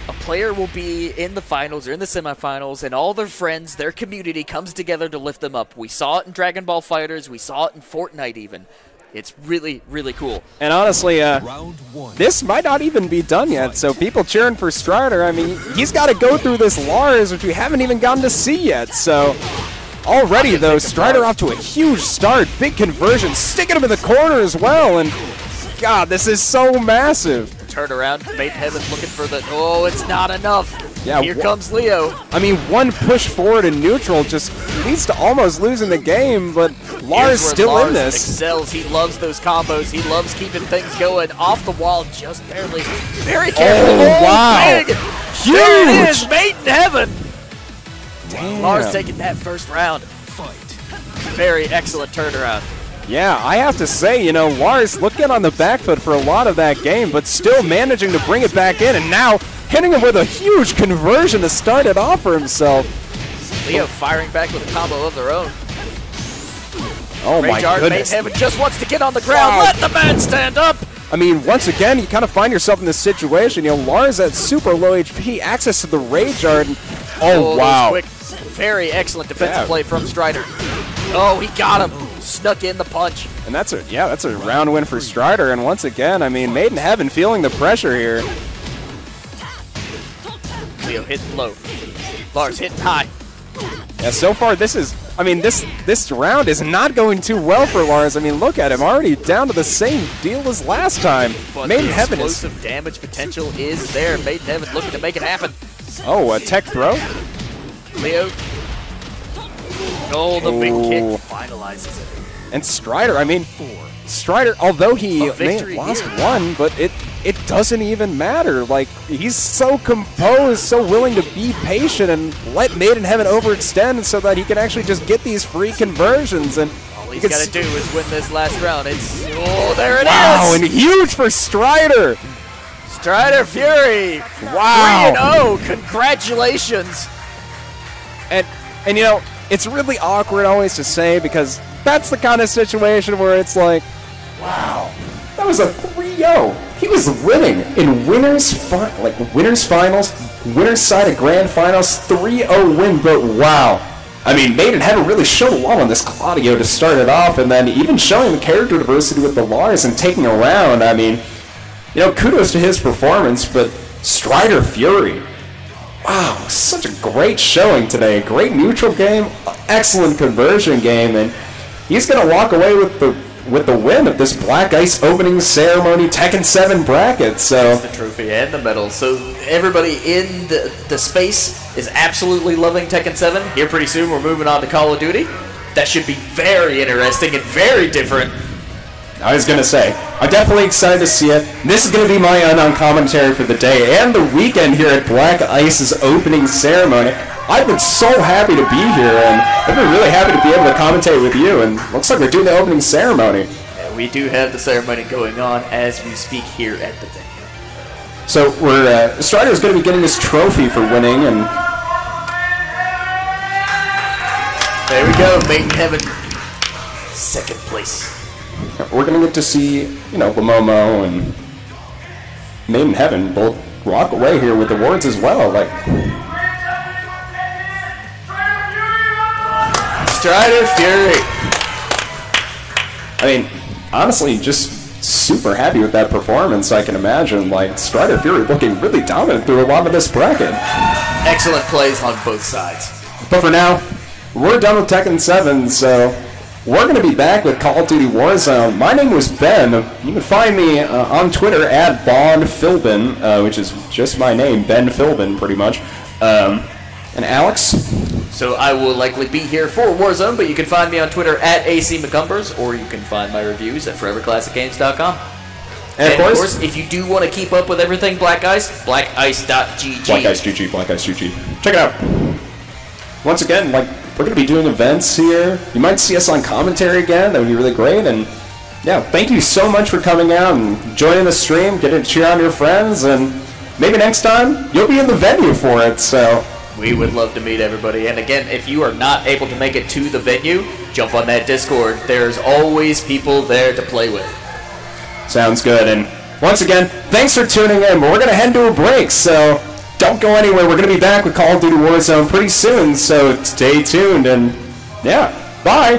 a player will be in the finals or in the semifinals, and all their friends, their community comes together to lift them up. We saw it in Dragon Ball FighterZ. We saw it in Fortnite even. It's really, really cool. And honestly, Round 1. this might not even be done yet, so people cheering for Strider, I mean, he's got to go through this Lars, which we haven't even gotten to see yet, so... Already, though, Strider off to a huge start, big conversion, sticking him in the corner as well, and... God, this is so massive. Turn around, Mate Heaven looking for the... Oh, it's not enough. Yeah, Here comes Leo. I mean, one push forward in neutral just leads to almost losing the game, but Lars Here's where still Lars in this. excels. He loves those combos. He loves keeping things going. Off the wall, just barely. Very careful. Oh, wow. Big. There it is, Huge! Mate in Heaven. Damn. Lars taking that first round. Fight. Very excellent turnaround. Yeah, I have to say, you know, Lars looking on the back foot for a lot of that game, but still managing to bring it back in, and now hitting him with a huge conversion to start it off for himself. Leo firing back with a combo of their own. Oh my Rage Art, Mate goodness. Heaven just wants to get on the ground. Wow. Let the man stand up. I mean, once again, you kind of find yourself in this situation. You know, Lars at super low HP, access to the Rage Art. And, oh, those wow. Quick, very excellent defensive Yeah. play from Strider. Oh, he got him. Snuck in the punch. And that's a round win for Strider. And once again, I mean, Made in Heaven feeling the pressure here. Leo hitting low. Lars hitting high. Yeah, so far this round is not going too well for Lars. I mean, look at him, already down to the same deal as last time. But Made in the Heaven is... explosive damage potential is there. Made in Heaven looking to make it happen. Oh, a tech throw? Leo. Oh, the big kick Oh. finalizes it. And Strider, I mean, Strider, although he A may have victory lost here. one, but it doesn't even matter. Like, he's so composed, so willing to be patient and let Made in Heaven overextend so that he can actually just get these free conversions. And All you he's can got to do is win this last round. It's there it is. wow, and huge for Strider. Strider Fury. Wow. 3-0. Congratulations. And you know, it's really awkward always to say, because that's the kind of situation where it's like, wow, that was a 3 yo, he was winning in winners finals, winners side of grand finals, 3-0 win, but wow. I mean, Made in Heaven really showed a lot on this Claudio to start it off, and then even showing the character diversity with the Lars and taking a round. I mean, you know, kudos to his performance, but Strider Fury, wow, such a great showing today. Great neutral game, excellent conversion game, and he's going to walk away with the win of this Black Ice opening ceremony Tekken 7 bracket. So the trophy and the medal. So everybody in the space is absolutely loving Tekken 7. Here pretty soon we're moving on to Call of Duty. That should be very interesting and very different. I was going to say, I'm definitely excited to see it. This is going to be my unknown commentary for the day and the weekend here at Black Ice's opening ceremony. I've been so happy to be here, and I've been really happy to be able to commentate with you, and looks like we're doing the opening ceremony. Yeah, we do have the ceremony going on as we speak here at the venue. So Strider's going to be getting his trophy for winning, and there we go, Made in Heaven, second place. We're going to get to see, you know, Lamomo and Made in Heaven both walk away here with awards as well. Like, Strider Fury. I mean, honestly, just super happy with that performance. I can imagine, like, Strider Fury looking really dominant through a lot of this bracket. Excellent plays on both sides. But for now, we're done with Tekken 7, so we're going to be back with Call of Duty Warzone. My name was Ben. You can find me on Twitter at BonPhilbin, which is just my name, Ben Philbin, pretty much. And Alex? So I will likely be here for Warzone, but you can find me on Twitter at ACMcCumbers, or you can find my reviews at ForeverClassicGames.com. And of course, if you do want to keep up with everything Black Ice, blackice.gg. Black Ice GG, Black Ice GG. Check it out. Once again, like, we're going to be doing events here. You might see us on commentary again. That would be really great. And yeah, thank you so much for coming out and joining the stream, getting to cheer on your friends, and maybe next time you'll be in the venue for it. So we would love to meet everybody. And again, if you are not able to make it to the venue, jump on that Discord. There's always people there to play with. Sounds good. And once again, thanks for tuning in. But we're going to head to a break, so don't go anywhere. We're going to be back with Call of Duty Warzone pretty soon, so stay tuned. And yeah, bye.